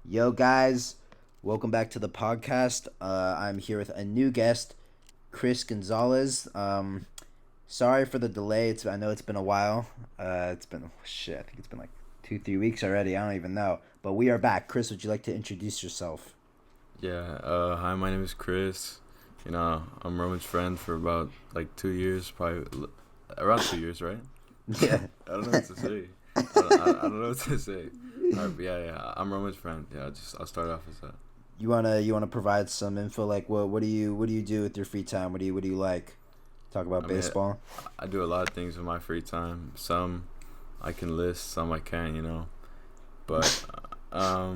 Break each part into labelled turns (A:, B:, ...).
A: Yo, guys, welcome back to the podcast. I'm here with a new guest, Chris Gonzalez. Sorry for the delay. I know it's been a while. It's been shit. I think it's been like 2, 3 weeks already. I don't even know. But we are back. Chris, would you like to introduce yourself?
B: Yeah, hi, my name is Chris. I'm Roman's friend for about like 2 years, probably around 2 years, right?
A: Yeah.
B: I don't know what to say. I don't know what to say. All right, but yeah, I'm Roman's friend. Yeah, I'll start off as that.
A: You wanna provide some info? Like, what do you do with your free time? What do you like? Talk about
B: I mean,
A: baseball.
B: I do a lot of things in my free time. Some I can list, some I can't, But, I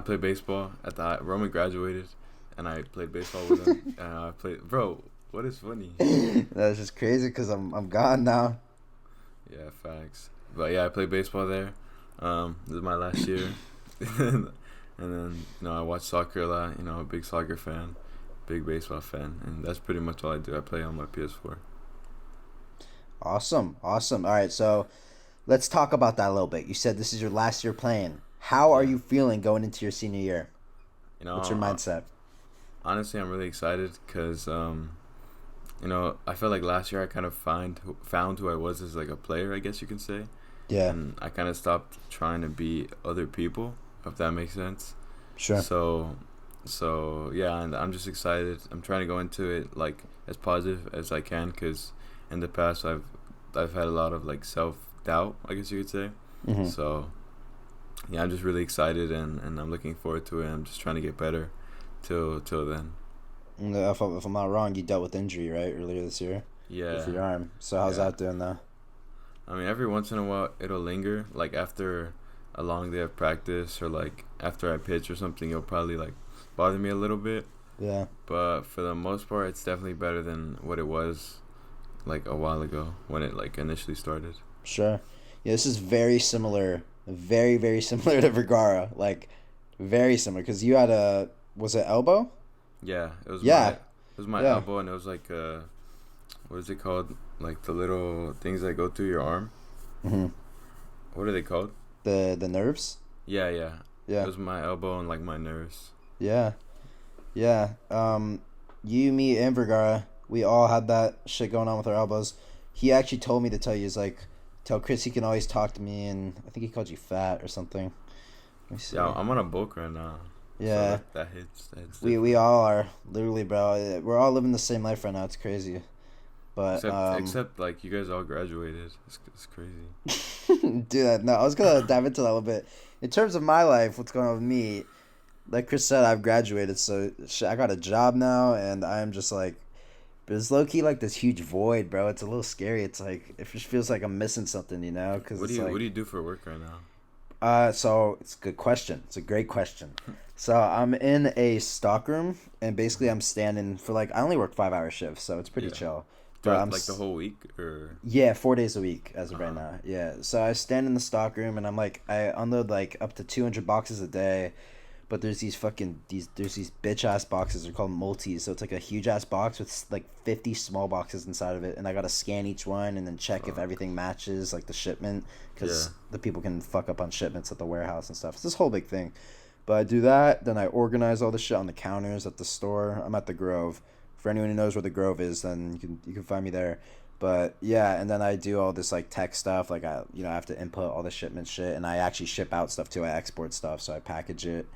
B: play baseball at the Roman graduated, and I played baseball with him. And I played, bro. What is funny?
A: That's just crazy because I'm gone now.
B: Yeah, facts. But yeah, I played baseball there. This is my last year, and then I watch soccer a lot. A big soccer fan, big baseball fan, and that's pretty much all I do. I play on my PS4.
A: Awesome, awesome. All right, so let's talk about that a little bit. You said this is your last year playing. How are
B: Yeah,
A: you feeling going into your senior year?
B: you know,
A: What's your
B: uh,
A: mindset?
B: honestly, I'm really excited because I felt like last year I kind of found who I was as like a player, I guess you can say,
A: Yeah,
B: and I kind of stopped trying to be other people, if that makes sense.
A: sure.
B: So, so yeah, and I'm just excited. I'm trying to go into it like as positive as I can, because in the past I've had a lot of like self doubt, I guess you could say.
A: Mm-hmm.
B: So yeah, I'm just really excited, and I'm looking forward to it. I'm just trying to get better till then.
A: If I'm not wrong, you dealt with injury, right, earlier this year with
B: Yeah,
A: your arm. So how's
B: yeah.
A: that doing now?
B: I mean, every once in a while it'll linger, like after a long day of practice, or like after I pitch or something. It'll probably like bother me a little bit,
A: Yeah,
B: but for the most part, it's definitely better than what it was like a while ago when it like initially started.
A: sure. Yeah, this is very similar, very very similar to Vergara. Like, very similar because you had a was it elbow?
B: Yeah,
A: Yeah,
B: it was my
A: yeah.
B: elbow, and it was like what is it called? Like the little things that go through your arm.
A: Mm-hmm.
B: What are they called?
A: The nerves.
B: Yeah, yeah. It
A: Yeah,
B: was my elbow and like my nerves.
A: yeah. Yeah. You, me, and Vergara, we all had that shit going on with our elbows. He actually told me to tell you, he's like, tell Chris he can always talk to me, and I think he called you fat or something. Let me
B: Yeah,
A: see.
B: I'm on a bulk right now, so
A: Yeah,
B: that hits
A: we
B: different.
A: all are, literally, bro. We're all living the same life right now. It's crazy. But,
B: Except like you guys all graduated. It's crazy.
A: dude, no, I was gonna dive into that a little bit. In terms of my life, what's going on with me, like Chris said, I've graduated, so I got a job now, and I'm just like, but it's low key like this huge void, bro. It's a little scary. It's like it just feels like I'm missing something, you know? Because
B: What do
A: it's
B: you
A: like,
B: what do you do for work right now?
A: so it's a good question. It's a great question. So I'm in a stock room, and basically I'm standing for like I only work 5 hour shifts, so it's pretty
B: Yeah,
A: chill. But
B: throughout like the whole week, or
A: yeah, 4 days a week as of right
B: uh
A: now. Yeah. So I stand in the stock room, and I'm like I unload like up to 200 boxes a day. But there's these bitch ass boxes. They're called multis. So it's like a huge ass box with like 50 small boxes inside of it, and I gotta scan each one and then check if
B: fuck.
A: everything matches like the shipment,
B: Yeah.
A: because the people can fuck up on shipments at the warehouse and stuff. It's this whole big thing. But I do that. Then I organize all the shit on the counters at the store. I'm at the Grove. For anyone who knows where the Grove is, then you can find me there. But yeah, and then I do all this like tech stuff. Like I have to input all the shipment shit, and I actually ship out stuff too. I export stuff, so I package it,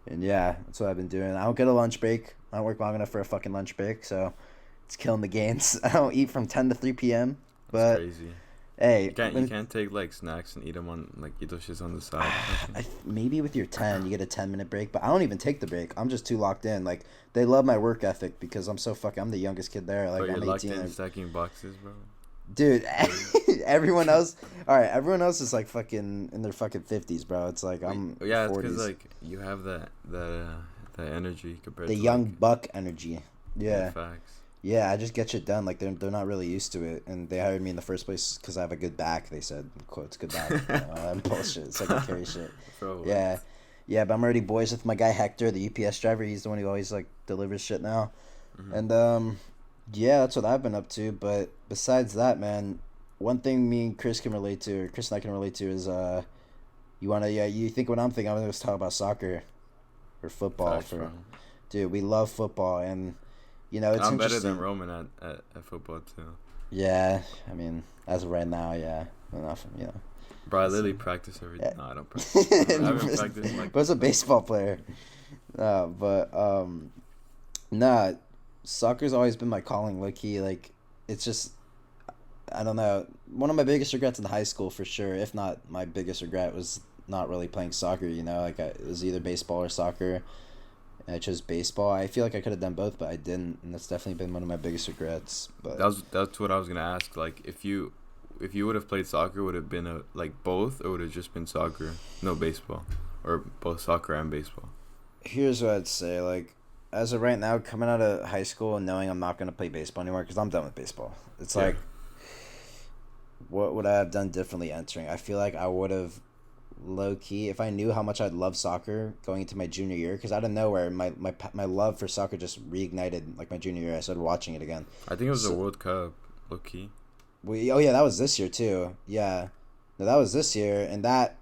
A: and yeah, that's what I've been doing. I don't get a lunch break. I don't work long enough for a fucking lunch break, so it's killing the gains. I don't eat from 10 to 3 p.m.
B: That's
A: But
B: crazy.
A: hey,
B: You can't take like snacks and eat them on like eat those shits on the side or something.
A: maybe with your 10, you get a 10-minute break, but I don't even take the break. I'm just too locked in. Like, they love my work ethic because I'm the youngest kid there.
B: But
A: Like,
B: you're
A: I'm
B: locked
A: 18.
B: in stacking boxes, bro.
A: Dude,
B: Crazy.
A: everyone else, all right, everyone else is like fucking in their fucking 50s, bro. It's like
B: But
A: I'm
B: yeah, it's because
A: 40s.
B: like you have that energy compared
A: The
B: to
A: young
B: like
A: buck energy.
B: yeah,
A: Yeah.
B: facts.
A: Yeah, I just get shit done. Like they're not really used to it, and they hired me in the first place because I have a good back. They said, quotes, good back. Bullshit. Secretary shit.
B: Bro, what?
A: Yeah, yeah. But I'm already boys with my guy Hector, the UPS driver. He's the one who always like delivers shit now,
B: Hmm.
A: and yeah, that's what I've been up to. But besides that, man, one thing me and Chris can relate to, or Chris and I can relate to, is You wanna? Yeah, you think what I'm thinking? I'm gonna talk about soccer or football.
B: Facts, bro.
A: Dude, we love football, and
B: And
A: it's
B: I'm better than
A: interesting.
B: Roman at football too.
A: Yeah, I mean, as of right now, yeah, enough.
B: Bro, I
A: That's
B: literally practice every.
A: yeah.
B: No, I don't practice. I haven't practiced in like
A: But as a
B: like.
A: baseball player, but nah, soccer's always been my calling, low key. Like, it's just I don't know. One of my biggest regrets in high school, for sure, if not my biggest regret, was not really playing soccer. It was either baseball or soccer, and I chose baseball. I feel like I could have done both, but I didn't, and that's definitely been one of my biggest regrets. But
B: That's what I was gonna ask. Like, if you would have played soccer, would have been a like both, or would have just been soccer, no baseball, or both soccer and baseball?
A: here's what I'd say. Like, as of right now, coming out of high school and knowing I'm not gonna play baseball anymore because I'm done with baseball. It's
B: Yeah,
A: like, what would I have done differently entering? I feel like I would have low key if I knew how much I'd love soccer going into my junior year, because out of nowhere my love for soccer just reignited. Like, my junior year, I started watching it again.
B: I think it was the
A: So
B: World Cup, low key.
A: oh yeah, that was this year too. Yeah, no, that was this year, and that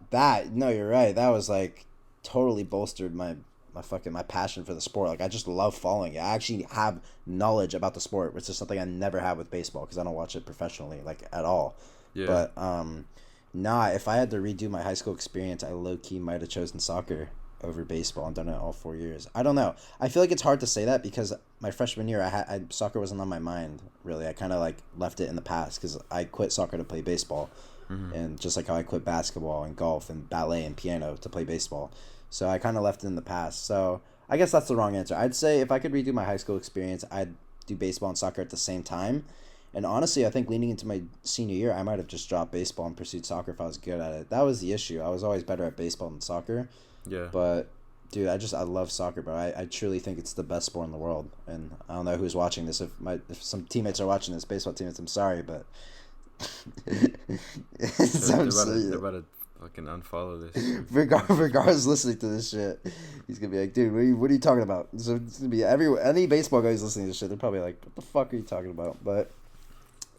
A: no, you're right. That was like totally bolstered my passion for the sport. Like, I just love following it. I actually have knowledge about the sport, which is something I never had with baseball because I don't watch it professionally, like, at all.
B: Yeah,
A: But nah, if I had to redo my high school experience, I low key might have chosen soccer over baseball and done it all 4 years. I don't know. I feel like it's hard to say that because my freshman year, soccer wasn't on my mind really. I kind of like left it in the past because I quit soccer to play baseball,
B: hmm,
A: and just like how I quit basketball and golf and ballet and piano to play baseball. So I kind of left it in the past. So I guess that's the wrong answer. I'd say if I could redo my high school experience, I'd do baseball and soccer at the same time. And honestly, I think leaning into my senior year, I might have just dropped baseball and pursued soccer if I was good at it. That was the issue. I was always better at baseball than soccer.
B: yeah.
A: But dude, I love soccer, bro. I truly think it's the best sport in the world. And I don't know who's watching this. If some teammates are watching this, baseball teammates, I'm sorry, but
B: They're
A: I'm
B: about to
A: so,
B: fucking unfollow this.
A: regardless listening to this shit, he's gonna be like, dude, what are you talking about? So it's gonna be any baseball guy who's listening to this shit, they're probably like, what the fuck are you talking about? But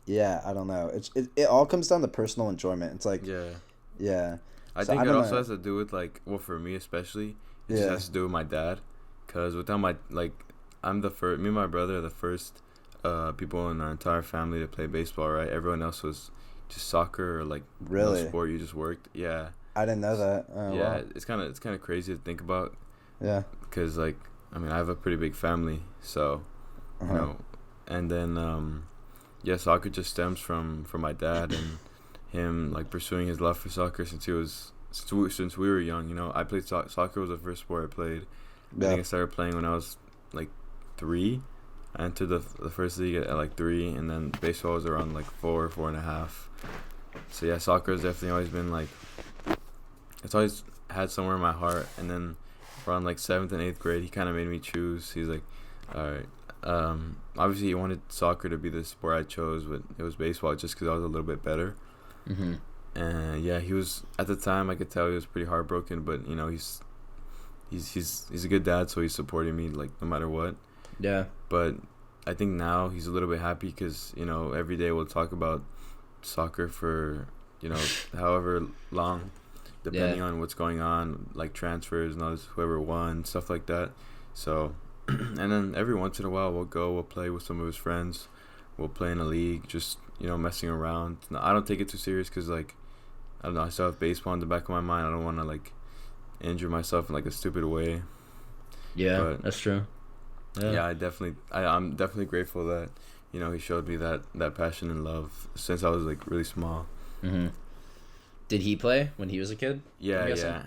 A: yeah, I don't know. It all comes down to personal enjoyment. It's like,
B: Yeah.
A: yeah.
B: I
A: So
B: think
A: I
B: it
A: don't
B: also
A: know.
B: has to do with like, well, for me especially, it just
A: Yeah.
B: has to do with my dad, cause without my like, I'm the first. Me and my brother are the first, people in our entire family to play baseball. Right, everyone else was just soccer or like no
A: Really?
B: sport. You just worked. Yeah,
A: I didn't know that.
B: yeah.
A: Wow.
B: It's kind of crazy to think about,
A: Yeah.
B: cause like, I mean, I have a pretty big family, so
A: Uh
B: you
A: huh.
B: know, and then yeah, soccer just stems from my dad and him like pursuing his love for soccer since we were young. You know, I played soccer was the first sport I played. I
A: Yeah.
B: think I started playing when I was like 3. I entered the first league at like 3, and then baseball was around like 4 and a half. So yeah, soccer has definitely always been like, it's always had somewhere in my heart. And then around like 7th and 8th grade, he kind of made me choose. He's like, all right. Obviously, he wanted soccer to be the sport I chose, but it was baseball just because I was a little bit better.
A: Mhm.
B: And yeah, he was at the time. I could tell he was pretty heartbroken, but you know, he's a good dad, so he's supporting me like no matter what.
A: Yeah.
B: But I think now he's a little bit happy because you know every day we'll talk about soccer for you know however long, depending
A: Yeah.
B: on what's going on, like transfers and all this, whoever won, stuff like that. So, and then every once in a while we'll play with some of his friends. We'll play in a league, just you know messing around. No, I don't take it too serious because like I don't know, I still have baseball in the back of my mind. I don't want to like injure myself in like a stupid way.
A: Yeah.
B: But
A: That's true. Yeah.
B: yeah, I'm definitely grateful that you know he showed me that passion and love since I was like really small.
A: Mhm. Did he play when he was a kid? I'm
B: Yeah,
A: guessing.
B: yeah.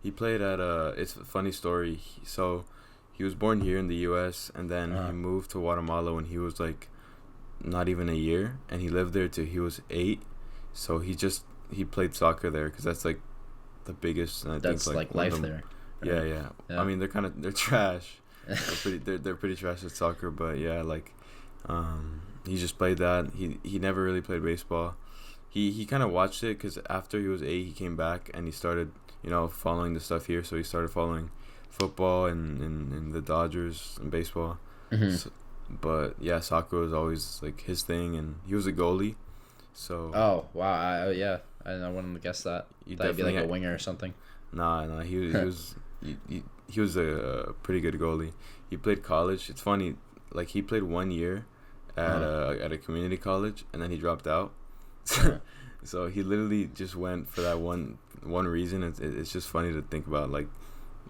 B: He played at it's a funny story. So he was born here in the US and then he
A: Uh.
B: moved to Guatemala when he was like not even a year, and he lived there till he was 8. So he played soccer there cuz that's like the biggest, and I think
A: That's
B: like
A: like
B: one of
A: life
B: them.
A: there.
B: Yeah,
A: Right?
B: yeah. I
A: Yeah.
B: mean, they're trash. They're pretty trash at soccer, but yeah, like he just played that. He never really played baseball. He kind of watched it because after he was 8, he came back and he started you know following the stuff here. So he started following football and the Dodgers and baseball.
A: Mhm.
B: So, but yeah, soccer was always like his thing, and he was a goalie. So
A: Oh wow! Yeah,
C: I wouldn't have guessed that.
B: You
C: Thought he'd be like a
B: definitely-
C: winger or something.
B: Nah, he was a pretty good goalie. He played college. It's funny, like he played 1 year at a community college, and then he dropped out.
C: Yeah.
B: So he literally just went for that one reason. It's just funny to think about. Like,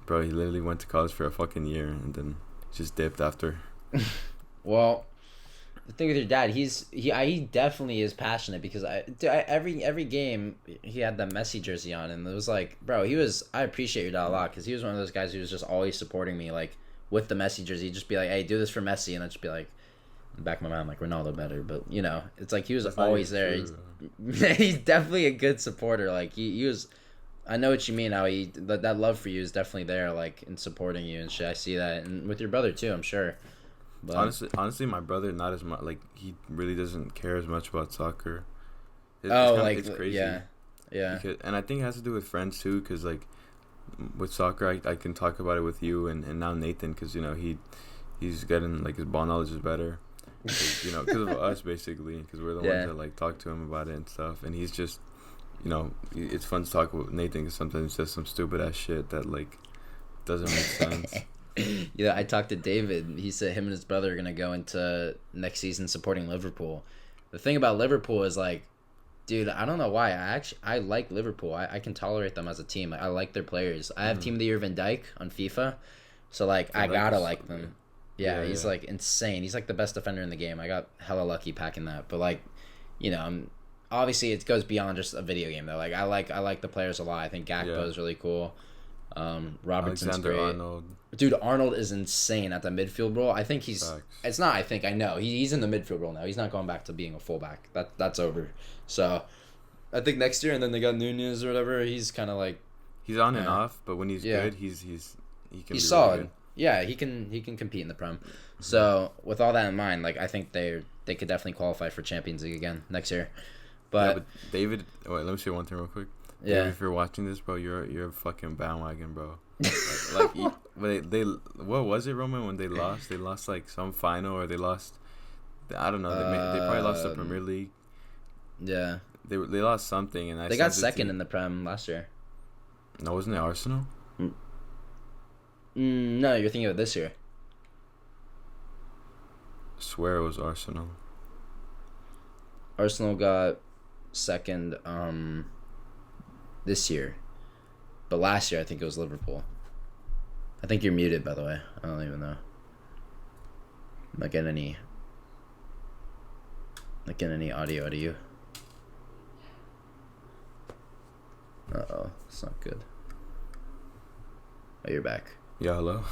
B: bro, he literally went to college for a fucking year and then just dipped after.
C: Well, the thing with your dad, he definitely is passionate because every game he had the Messi jersey on, and it was like, bro, I appreciate your dad a lot because he was one of those guys who was just always supporting me, like with the Messi jersey. He'd just be like, hey, do this for Messi, and I'd just be like, in the back of my mind, I'm like, Ronaldo better, but you know, it's like he was
B: That's not
C: always
B: even
C: there.
B: true.
C: He's definitely a good supporter. Like he was. I know what you mean. How that love for you is definitely there, like in supporting you and shit. I see that, and with your brother too, I'm sure. But
B: Honestly, my brother not as much. Like he really doesn't care as much about soccer. It's crazy.
C: yeah.
B: And I think it has to do with friends too, because like with soccer, I can talk about it with you and now Nathan, because you know he's getting like his ball knowledge is better. You know, because of us basically, because we're the ones that like talk to him about it and stuff, and he's just, you know, it's fun to talk with Nathan because sometimes he says some stupid ass shit that like doesn't make sense.
C: Yeah, I talked to David. He said him and his brother are gonna go into next season supporting Liverpool. The thing about Liverpool is like, dude, I don't know why. I like Liverpool. I can tolerate them as a team. I like their players. I have Team of the Year Van Dijk on FIFA, so like I gotta like them. Yeah, he's like insane. He's like the best defender in the game. I got hella lucky packing that. But like, you know, obviously it goes beyond just a video game though. Like I like the players a lot. I think Gakpo is really cool. Robertson's
B: Alexander
C: great.
B: Arnold.
C: Dude, Arnold is insane at the midfield role. I think he's.
B: Facts.
C: It's not. I think I know. He's in the midfield role now. He's not going back to being a fullback. That's over. So, I think next year, and then they got Nunez or whatever. He's kind of like.
B: He's on and off, but when he's good, he can be
C: solid.
B: really good.
C: Yeah, he can compete in the Prem. So with all that in mind, like I think they could definitely qualify for Champions League again next year. But
B: David, wait, let me say one thing real quick.
C: Yeah.
B: David, if you're watching this, bro, you're a fucking bandwagon, bro. they what was it, Roman? When they lost like some final, or they lost. I don't know. They probably lost the Premier League.
C: Yeah.
B: They lost something, and
C: they got second in the Prem last year.
B: No, wasn't it Arsenal?
C: No, you're thinking of this year.
B: I swear it was Arsenal.
C: Arsenal got second this year. But last year I think it was Liverpool. I think you're muted, by the way. I don't even know. I'm not getting any audio out of you. Uh-oh, it's not good. Oh, you're back.
B: Yeah, hello.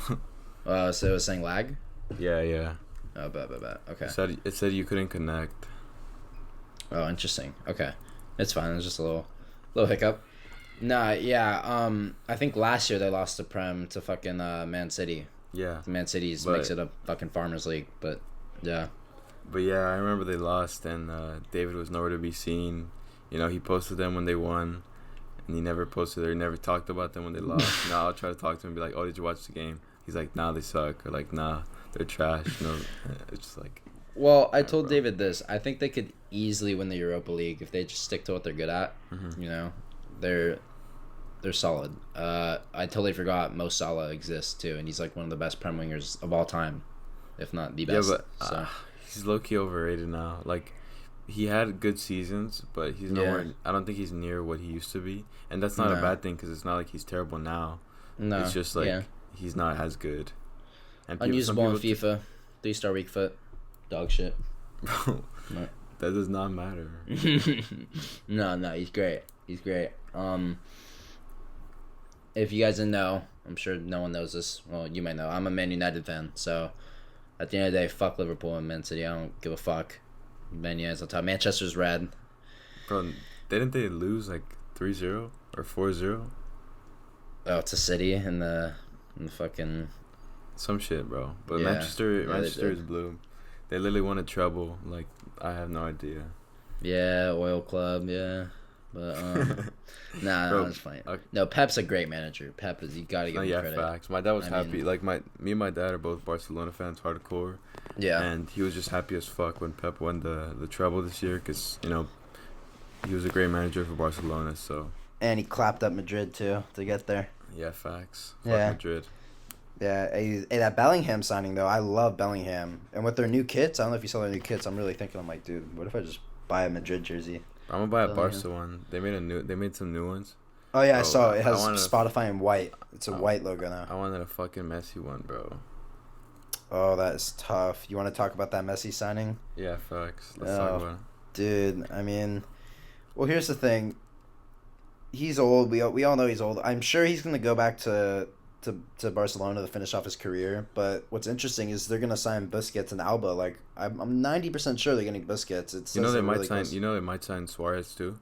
C: So it was saying lag?
B: Yeah.
C: Oh, bad. Okay.
B: It said you couldn't connect.
C: Oh, interesting. Okay. It's fine. It's just a little hiccup. Nah, yeah. I think last year they lost the Prem to fucking Man City.
B: Yeah.
C: Man City's makes it a fucking Farmers League, but yeah.
B: But yeah, I remember they lost, and David was nowhere to be seen. You know, he posted them when they won, and he never posted or he never talked about them when they lost. Now I'll try to talk to him and be like, "Oh, did you watch the game?" He's like, "Nah, they suck," or like, "Nah, they're trash." No, it's just like.
C: Well, I told David this. I think they could easily win the Europa League if they just stick to what they're good at.
B: Mm-hmm.
C: You know, they're solid. I totally forgot Mo Salah exists too, and he's like one of the best Prem wingers of all time, if not the best.
B: Yeah, but
C: so.
B: He's low key overrated now. Like, he had good seasons, but he's nowhere.
C: Yeah.
B: I don't think he's near what he used to be, and that's not a bad thing because it's not like he's terrible now.
C: No,
B: it's just like he's not as good. And
C: unusable in FIFA, 3-star weak foot, dog shit.
B: Bro,
C: No.
B: That does not matter.
C: No, he's great. If you guys didn't know, I'm sure no one knows this. Well, you might know. I'm a Man United fan, so at the end of the day, fuck Liverpool and Man City. I don't give a fuck. Man United's on top. Manchester's red.
B: Bro, didn't they lose like 3-0 or 4-0?
C: Oh, it's a City in the fucking
B: Some shit, bro. But
C: Yeah.
B: Manchester is blue. They literally won a treble. Like, I have no idea.
C: oil club, yeah. But nah,
B: Bro,
C: it's fine. No, Pep's a great manager. Pep is, you gotta give him credit.
B: Facts. My dad was
C: I
B: happy.
C: mean-
B: Like me and my dad are both Barcelona fans, hardcore.
C: Yeah.
B: And he was just happy as fuck when Pep won the treble this year, because you know, he was a great manager for Barcelona. So
A: And he clapped up Madrid too to get there.
B: yeah, facts.
A: Yeah.
B: Fuck Madrid.
A: Yeah, hey, that Bellingham signing though, I love Bellingham. And with their new kits, I don't know if you saw their new kits. I'm really thinking, I'm like, dude, what if I just buy a Madrid jersey?
B: I'm gonna buy a
A: Bellingham.
B: Barca one. They made some new ones.
A: Oh yeah, I
B: Bro,
A: saw it. It
B: I
A: has
B: wanted a-
A: Spotify in white. It's a
B: Oh.
A: white logo now.
B: I wanted a fucking Messi one, bro.
A: Oh, that is tough. You want to talk about that Messi signing?
B: Yeah, facts. Let's
A: Oh.
B: talk about it.
A: Dude, I mean, well, here's the thing. He's old. We all know he's old. I'm sure he's gonna go back to Barcelona to finish off his career. But what's interesting is they're gonna sign Busquets and Alba. Like I'm 90% sure they're getting Busquets. It
B: You know
A: says
B: they
A: they're
B: might
A: really
B: sign.
A: close.
B: You know they might sign Suarez too.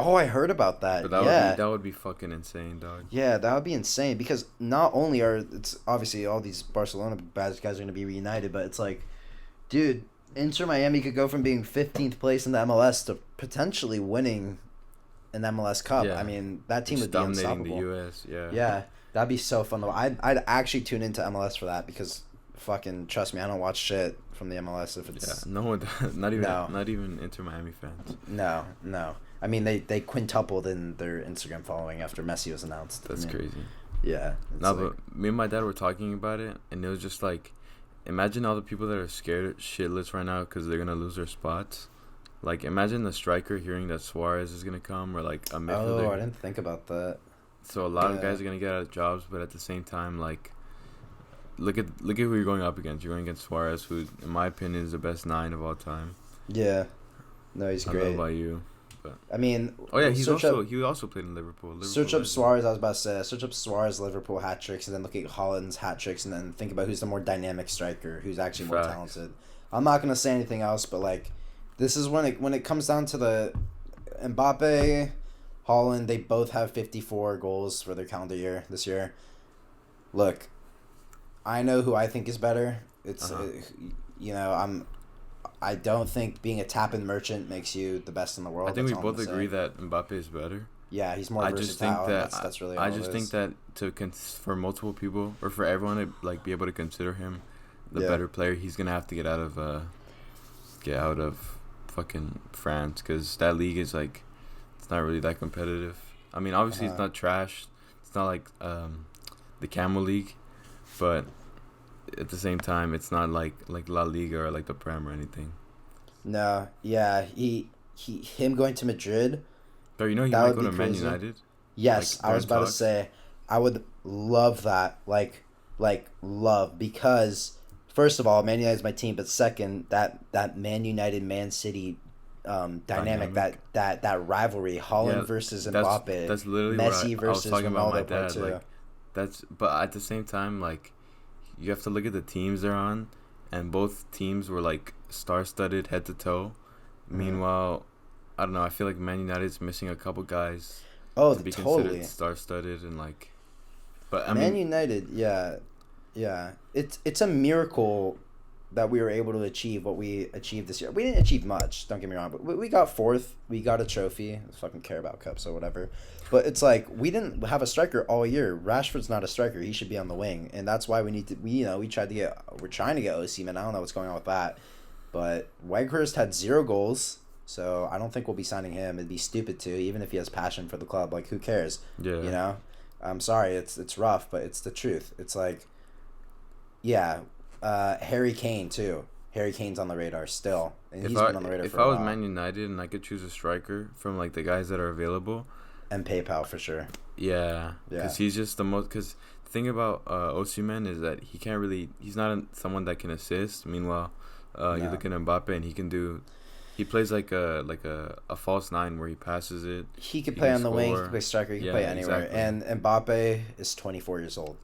A: Oh, I heard about that.
B: But that
A: Yeah.
B: that would be fucking insane, dog.
A: Yeah, that would be insane because not only are it's obviously all these Barcelona bad guys are gonna be reunited, but it's like, dude, Inter Miami could go from being 15th place in the MLS to potentially winning an MLS Cup.
B: Yeah.
A: I mean, that team
B: Just
A: would be
B: dominating
A: unstoppable.
B: the U.S. Yeah.
A: Yeah, that'd be so fun though. I'd actually tune into MLS for that because fucking trust me, I don't watch shit from the MLS if
B: Yeah.
A: it's
B: No one. Not even.
A: No.
B: Not even Inter Miami fans.
A: no. I mean, they quintupled in their Instagram following after Messi was announced.
B: That's
A: I mean,
B: crazy.
A: Yeah. It's
B: No,
A: like-
B: but me and my dad were talking about it, and it was just like, imagine all the people that are scared shitless right now because they're gonna lose their spots. Like, imagine the striker hearing that Suarez is gonna come, or like a
A: Oh,
B: midfielder.
A: I didn't think about that.
B: So a lot of
A: Yeah.
B: guys are gonna get out of jobs, but at the same time, like, look at who you're going up against. You're going against Suarez, who, in my opinion, is the best 9 of all time.
A: Yeah. No, he's
B: I don't know
A: great.
B: about you.
A: I mean,
B: Oh yeah,
A: search
B: he also played in Liverpool.
A: search up
B: legend.
A: Suarez. I was about to say, search up Suarez Liverpool hat tricks, and then look at Holland's hat tricks, and then think about who's the more dynamic striker, who's actually more
B: Facts.
A: talented. I'm not gonna say anything else, but like, this is when it comes down to the Mbappe, Holland. They both have 54 goals for their calendar year this year. Look, I know who I think is better. It's you know, I don't think being a tap-in merchant makes you the best in the world.
B: I think we
A: That's all I'm
B: both
A: gonna
B: agree
A: say.
B: that Mbappe is better.
A: Yeah, he's more
B: I
A: versatile.
B: just think that
A: that's really
B: I
A: all it
B: just
A: is.
B: think that for multiple people or for everyone to like be able to consider him the
A: Yeah.
B: better player, he's gonna have to get out of fucking France, because that league is like, it's not really that competitive. I mean, obviously it's not trash. It's not like the Camel League, but at the same time, it's not like La Liga or like the Prem or anything.
A: No, yeah, him going to Madrid.
B: But you know he
A: That
B: might
A: would
B: go
A: be
B: to Man
A: crazy.
B: United.
A: Yes,
B: Like,
A: I was
B: during
A: about to
B: talks?
A: say, I would love that. Like love, because first of all, Man United is my team, but second, that Man United Man City dynamic,
B: Dynamic.
A: that rivalry, Holland
B: Yeah,
A: versus
B: That's
A: Mbappe,
B: literally
A: Messi
B: what I was
A: versus
B: talking about my
A: Ronaldo part
B: dad.
A: two.
B: Like, but at the same time, like, you have to look at the teams they're on, and both teams were like star-studded head to toe.
A: Mm-hmm.
B: Meanwhile, I don't know. I feel like Man United's missing a couple guys
A: Oh,
B: to be
A: totally.
B: considered star-studded, and like, but I
A: Man
B: mean,
A: United, yeah. It's a miracle that we were able to achieve what we achieved this year. We didn't achieve much, don't get me wrong, but we got fourth. We got a trophy. I fucking care about cups or whatever. But it's like we didn't have a striker all year. Rashford's not a striker. He should be on the wing, and that's why we need to. We're trying to get Osimhen. I don't know what's going on with that, but Weghorst had 0 goals. So I don't think we'll be signing him. It'd be stupid to, even if he has passion for the club. Like, who cares?
B: yeah,
A: You know, I'm sorry, it's rough, but it's the truth. It's like, yeah, Harry Kane too. Harry Kane's on the radar still, and he's been on the radar
B: if
A: for
B: I
A: a
B: was
A: while.
B: Man United and I could choose a striker from like the guys that are available,
A: And PayPal for sure.
B: yeah,
A: Yeah.
B: because he's just the most. Because the thing about Osimhen is that he can't really. He's not someone that can assist. Meanwhile,
A: No.
B: you look at Mbappe and he can do. He plays like a false 9 where he passes it.
A: He could
B: He
A: play
B: can
A: on the wing. He
B: score.
A: could play striker. He could
B: Yeah,
A: play anywhere.
B: exactly.
A: And Mbappe is 24 years old.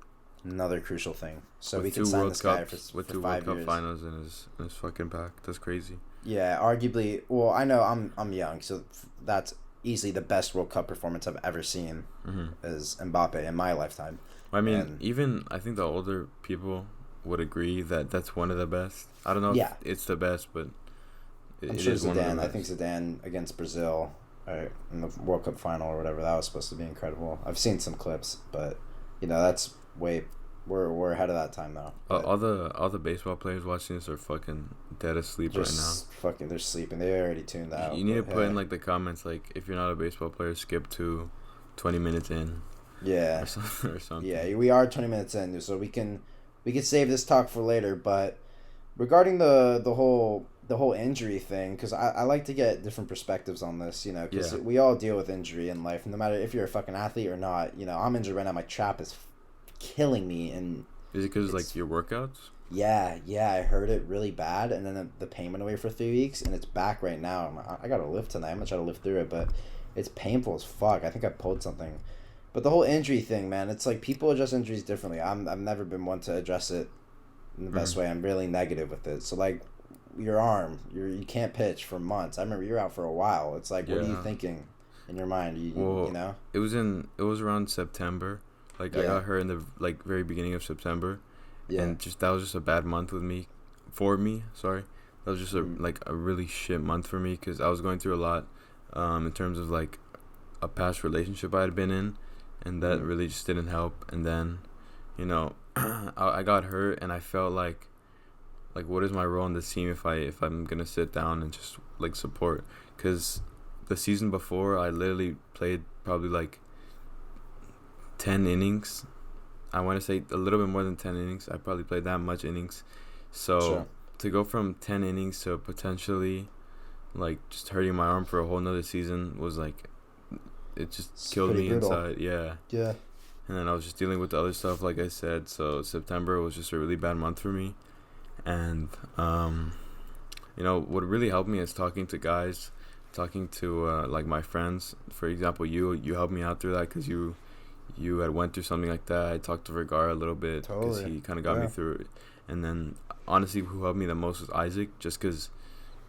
A: Another crucial thing. So we
B: with
A: can
B: 2
A: sign
B: World
A: this guy
B: Cups,
A: for
B: with 2
A: 5
B: World
A: years.
B: Cup finals in his fucking pack. That's crazy.
A: Yeah, arguably. Well, I know I'm young, so that's easily the best World Cup performance I've ever seen is Mbappe in my lifetime.
B: I mean,
A: And-
B: even I think the older people would agree that that's one of the best. I don't know
A: Yeah.
B: if it's the best, but
A: I'm
B: it
A: sure
B: is one of
A: Zidane.
B: the
A: I
B: best.
A: think Zidane against Brazil in the World Cup final or whatever, that was supposed to be incredible. I've seen some clips, but that's way We're ahead of that time though.
B: All the baseball players watching this are fucking dead asleep right now.
A: Fucking, they're sleeping. They already tuned out.
B: You need to put in like the comments, like if you're not a baseball player, skip to 20 minutes in.
A: Yeah.
B: Or something.
A: Yeah, we are 20 minutes in, so we can save this talk for later. But regarding the whole injury thing, because I like to get different perspectives on this, you know, because we all deal with injury in life, no matter if you're a fucking athlete or not. You know, I'm injured right now. My trap is killing me, and
B: is it because like your workouts?
A: Yeah, I heard it really bad, and then the pain went away for 3 weeks, and it's back right now. I gotta lift tonight. I'm gonna try to lift through it, but it's painful as fuck. I think I pulled something. But the whole injury thing, man, it's like people address injuries differently. I've never been one to address it in the best way. I'm really negative with it. So like your arm, you can't pitch for months. I remember you're out for a while. It's like, what are you thinking in your mind? You know?
B: It was around September. Like I got hurt in the like very beginning of September. Yeah. And that was just a bad month for me. Sorry. That was just a really shit month for me because I was going through a lot in terms of like a past relationship I had been in. And that really just didn't help. And then, you know, I got hurt, and I felt like what is my role in this team if I'm gonna sit down and just like support? Because the season before, I literally played probably like 10 innings. I want to say a little bit more than 10 innings. I probably played that much innings. So to go from 10 innings to potentially like just hurting my arm for a whole nother season was like. It just killed me brutal. Inside, yeah. Yeah. And then I was just dealing with the other stuff, like I said. So September was just a really bad month for me. And, you know, what really helped me is talking to guys, talking to, like, my friends. For example, you helped me out through that because you had went through something like that. I talked to Vergara a little bit because he kind of got me through it. And then, honestly, who helped me the most was Isaac, just because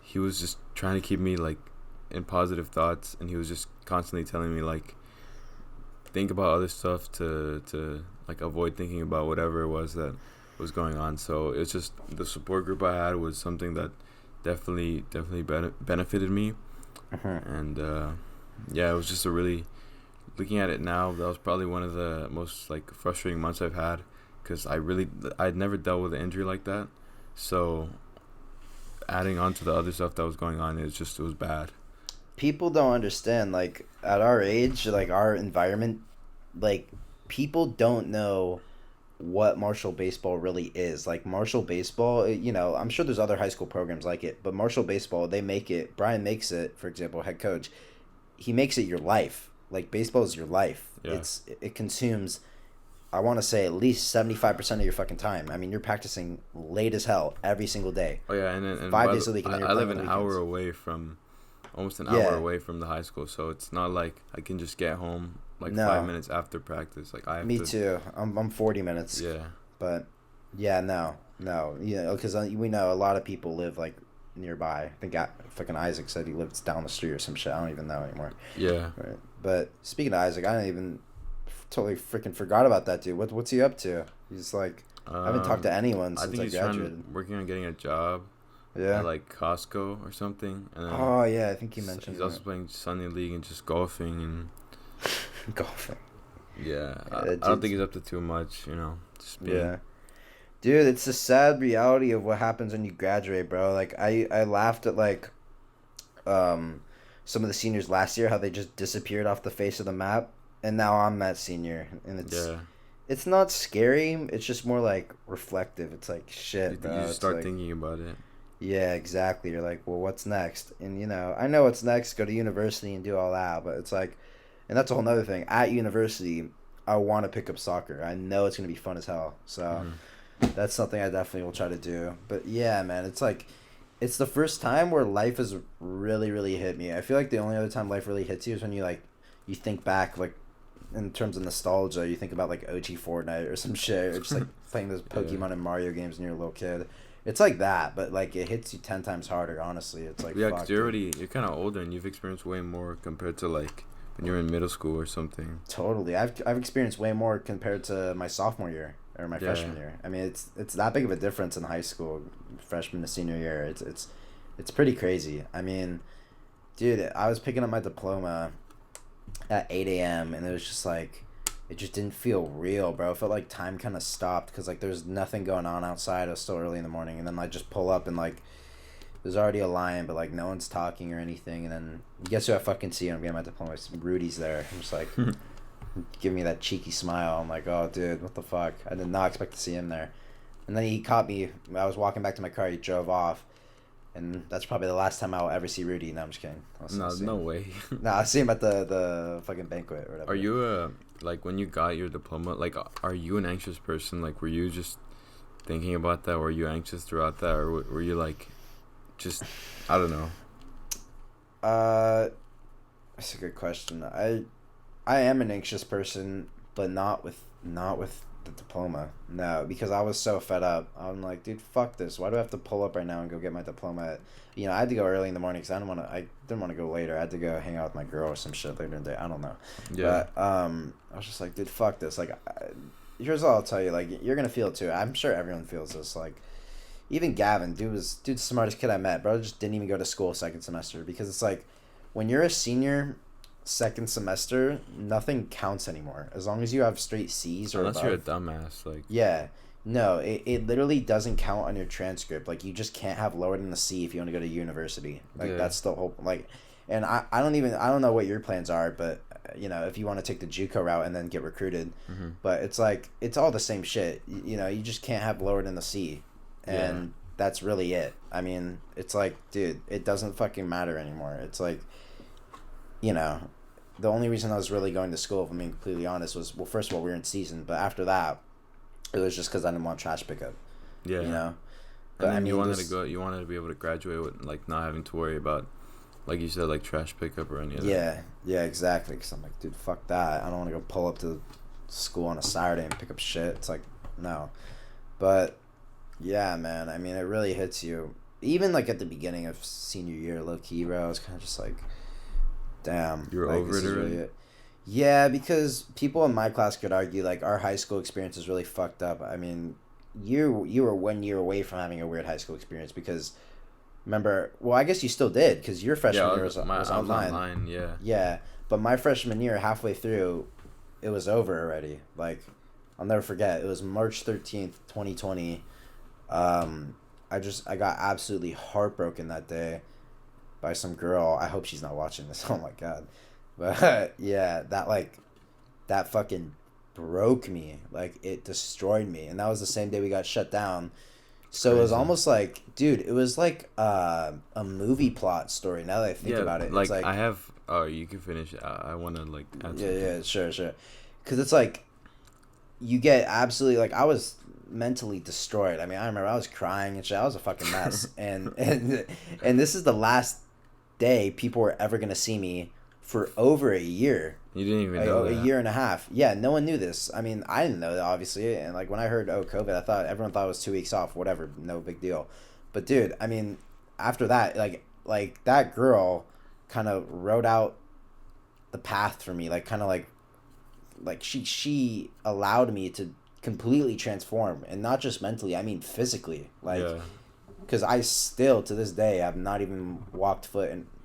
B: he was just trying to keep me, like, in positive thoughts, and he was just constantly telling me like think about other stuff to like avoid thinking about whatever it was that was going on. So it's just the support group I had was something that definitely benefited me. And it was just a really, looking at it now, that was probably one of the most like frustrating months I've had because I'd never dealt with an injury like that. So adding on to the other stuff that was going on, it was bad.
A: People don't understand, like, at our age, like, our environment, like, people don't know what Marshall baseball really is. Like, Marshall baseball, you know, I'm sure there's other high school programs like it, but Marshall baseball, Brian makes it, for example, head coach, he makes it your life. Like, baseball is your life. Yeah. It consumes, I want to say, at least 75% of your fucking time. I mean, you're practicing late as hell every single day.
B: Oh, yeah, and
A: 5 days a week.
B: I live an hour away from... Almost an hour away from the high school, so it's not like I can just get home like 5 minutes after practice. Like I have
A: Me too. I'm 40 minutes.
B: Yeah.
A: But yeah, no, you know, because we know a lot of people live like nearby. I think fucking Isaac said he lives down the street or some shit. I don't even know anymore.
B: Yeah.
A: Right. But speaking of Isaac, I totally freaking forgot about that dude. What's he up to? He's like, I haven't talked to anyone since I graduated.
B: Working on getting a job.
A: Yeah.
B: At like Costco or something. And
A: then, I think he mentioned
B: he's also playing Sunday League and just golfing and
A: golfing.
B: Yeah. I don't think he's up to too much, you know.
A: Yeah. Dude, it's the sad reality of what happens when you graduate, bro. Like I laughed at like some of the seniors last year, how they just disappeared off the face of the map, and now I'm that senior, and it's not scary, it's just more like reflective. It's like shit, bro.
B: You just start thinking about it.
A: Yeah, exactly. You're like, well, what's next? And, you know, I know what's next, go to university and do all that, but it's like, and that's a whole nother thing. At university, I want to pick up soccer. I know it's going to be fun as hell. So that's something I definitely will try to do. But yeah, man, it's like, it's the first time where life has really, really hit me. I feel like the only other time life really hits you is when you think back, like, in terms of nostalgia, you think about like OG Fortnite or some shit, or just like playing those Pokemon and Mario games when you're a little kid. It's like that, but like it hits you 10 times harder. Honestly, it's like
B: because you're kind of older and you've experienced way more compared to like when you're in middle school or something.
A: Totally, I've experienced way more compared to my sophomore year or my freshman year. I mean, it's that big of a difference in high school, freshman to senior year. It's pretty crazy. I mean, dude, I was picking up my diploma at 8 a.m. and it was just like, it just didn't feel real, bro. It felt like time kind of stopped because like there's nothing going on outside. It was still early in the morning, and then I just pull up and like there's already a line, but like no one's talking or anything. And then guess who I fucking see? I'm getting my diploma. Rudy's there. I'm just like, giving me that cheeky smile. I'm like, oh dude, what the fuck? I did not expect to see him there. And then he caught me. I was walking back to my car. He drove off. And that's probably the last time I'll ever see Rudy. No, I'm just kidding.
B: No way.
A: No, I'll see him at the fucking banquet or whatever.
B: Are you like when you got your diploma? Like, are you an anxious person? Like, were you just thinking about that? Were you anxious throughout that, or were you like, just I don't know?
A: That's a good question. I am an anxious person, but not with the diploma. No, because I was so fed up. I'm like, dude, fuck this. Why do I have to pull up right now and go get my diploma? You know, I had to go early in the morning because I didn't want to go later. I had to go hang out with my girl or some shit later in the day. I don't know.
B: Yeah.
A: But I was just like, dude, fuck this. Like, here's all I'll tell you. Like, you're gonna feel it too. I'm sure everyone feels this. Like, even Gavin, dude's the smartest kid I met. Bro, just didn't even go to school second semester because it's like, when you're a senior, second semester, nothing counts anymore as long as you have straight C's or
B: Unless
A: above.
B: you're a dumbass, like.
A: Yeah, no, it literally doesn't count on your transcript. Like, you just can't have lower than a C if you want to go to university. Like,
B: Yeah.
A: that's the whole, like, and I don't know what your plans are, but you know, if you want to take the JUCO route and then get recruited, but it's like it's all the same shit. You know, you just can't have lower than a C, and that's really it. I mean, it's like, dude, it doesn't fucking matter anymore. It's like, you know, the only reason I was really going to school, if I'm being completely honest, was, well, first of all, we were in season, but after that, it was just because I didn't want trash pickup.
B: Yeah.
A: You know?
B: And
A: But
B: then
A: I mean,
B: you wanted to be able to graduate with like not having to worry about, like you said, like trash pickup or any of that.
A: Yeah, exactly. Because I'm like, dude, fuck that. I don't want to go pull up to school on a Saturday and pick up shit. It's like, no. But yeah, man. I mean, it really hits you. Even like at the beginning of senior year, low key, bro, I was kind of just like, damn.
B: You were
A: like,
B: over
A: this
B: it
A: is
B: already?
A: really it. Yeah, because people in my class could argue like our high school experience is really fucked up. I mean, you were 1 year away from having a weird high school experience because, remember, well, I guess you still did because your freshman year was online.
B: Yeah.
A: Yeah, but my freshman year, halfway through, it was over already. Like, I'll never forget. It was March 13th, 2020. I got absolutely heartbroken that day by some girl. I hope she's not watching this. Oh my god. But yeah, that fucking broke me. Like, it destroyed me. And that was the same day we got shut down. So
B: Crazy.
A: it was almost like, dude, it was like a movie plot story now that I think about it.
B: Like,
A: It's like,
B: I have. Oh, you can finish. I want to like.
A: yeah, sure. Because it's like, you get absolutely, like, I was mentally destroyed. I mean, I remember I was crying and shit. I was a fucking mess. and this is the last day people were ever going to see me for over a year.
B: You didn't even know that.
A: A year and a half. Yeah, no one knew this. I mean, I didn't know that, obviously. And, like, when I heard, COVID, everyone thought it was 2 weeks off. Whatever, no big deal. But, dude, I mean, after that, like that girl kind of wrote out the path for me. Like, kind of like she allowed me to completely transform. And not just mentally, I mean physically. Like, because I still, to this day, have not even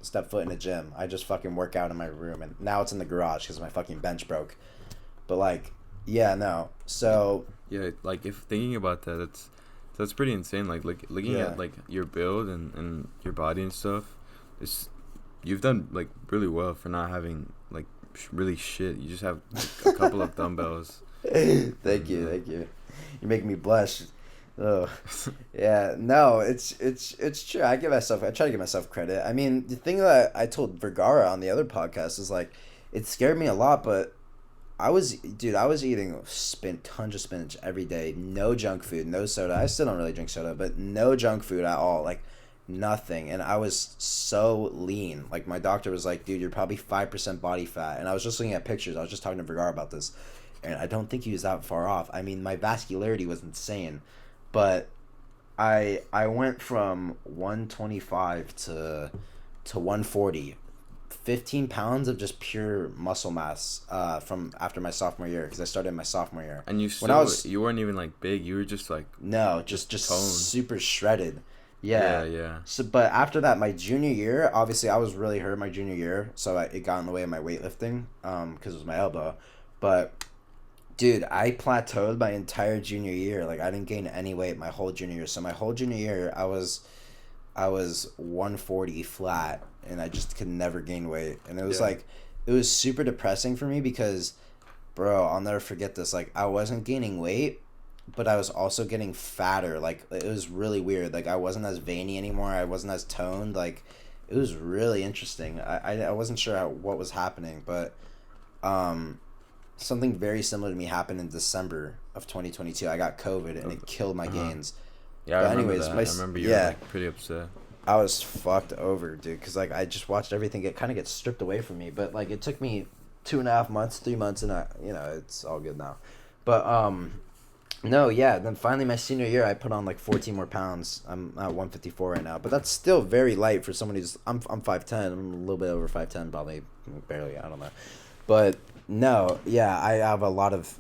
A: stepped foot in a gym. I just fucking work out in my room, and now it's in the garage because my fucking bench broke. But like, yeah, no. So
B: yeah, like if thinking about that, that's pretty insane. Like looking at like your build and your body and stuff, you've done like really well for not having like really shit. You just have like, a couple of dumbbells.
A: Thank you. You're making me blush. Oh, yeah. No, it's true. I try to give myself credit. I mean, the thing that I told Vergara on the other podcast is like, it scared me a lot, but I was eating tons of spinach every day. No junk food, no soda. I still don't really drink soda, but no junk food at all. Like, nothing. And I was so lean. Like, my doctor was like, dude, you're probably 5% body fat. And I was just looking at pictures. I was just talking to Vergara about this, and I don't think he was that far off. I mean, my vascularity was insane. But I went from 125 to 140, 15 pounds of just pure muscle mass from after my sophomore year, because I started my sophomore year.
B: And you weren't even like big. You were just like
A: just
B: toned.
A: super shredded. Yeah. So, but after that, my junior year, obviously I was really hurt my junior year, so it got in the way of my weightlifting because it was my elbow. But Dude, I plateaued my entire junior year. Like I didn't gain any weight my whole junior year. So my whole junior year, I was 140 flat, and I just could never gain weight. And it was
B: Yeah.
A: like, it was super depressing for me because, bro, I'll never forget this. Like I wasn't gaining weight, but I was also getting fatter. Like it was really weird. Like I wasn't as veiny anymore. I wasn't as toned. Like it was really interesting. I wasn't sure what was happening, but um something very similar to me happened in December of 2022. I got COVID and it killed my
B: Uh-huh.
A: gains.
B: Yeah, I
A: But
B: remember
A: anyways,
B: that.
A: my
B: I remember you were
A: yeah,
B: like pretty upset.
A: I was fucked over, dude, because like I just watched everything get kind of get stripped away from me. But like it took me 2.5 months, 3 months, and it's all good now. But no, yeah. Then finally, my senior year, I put on like 14 more pounds. I'm at 154 right now, but that's still very light for somebody who's I'm 5'10". I'm a little bit over 5'10", probably barely. I don't know, but no, yeah. I have a lot of.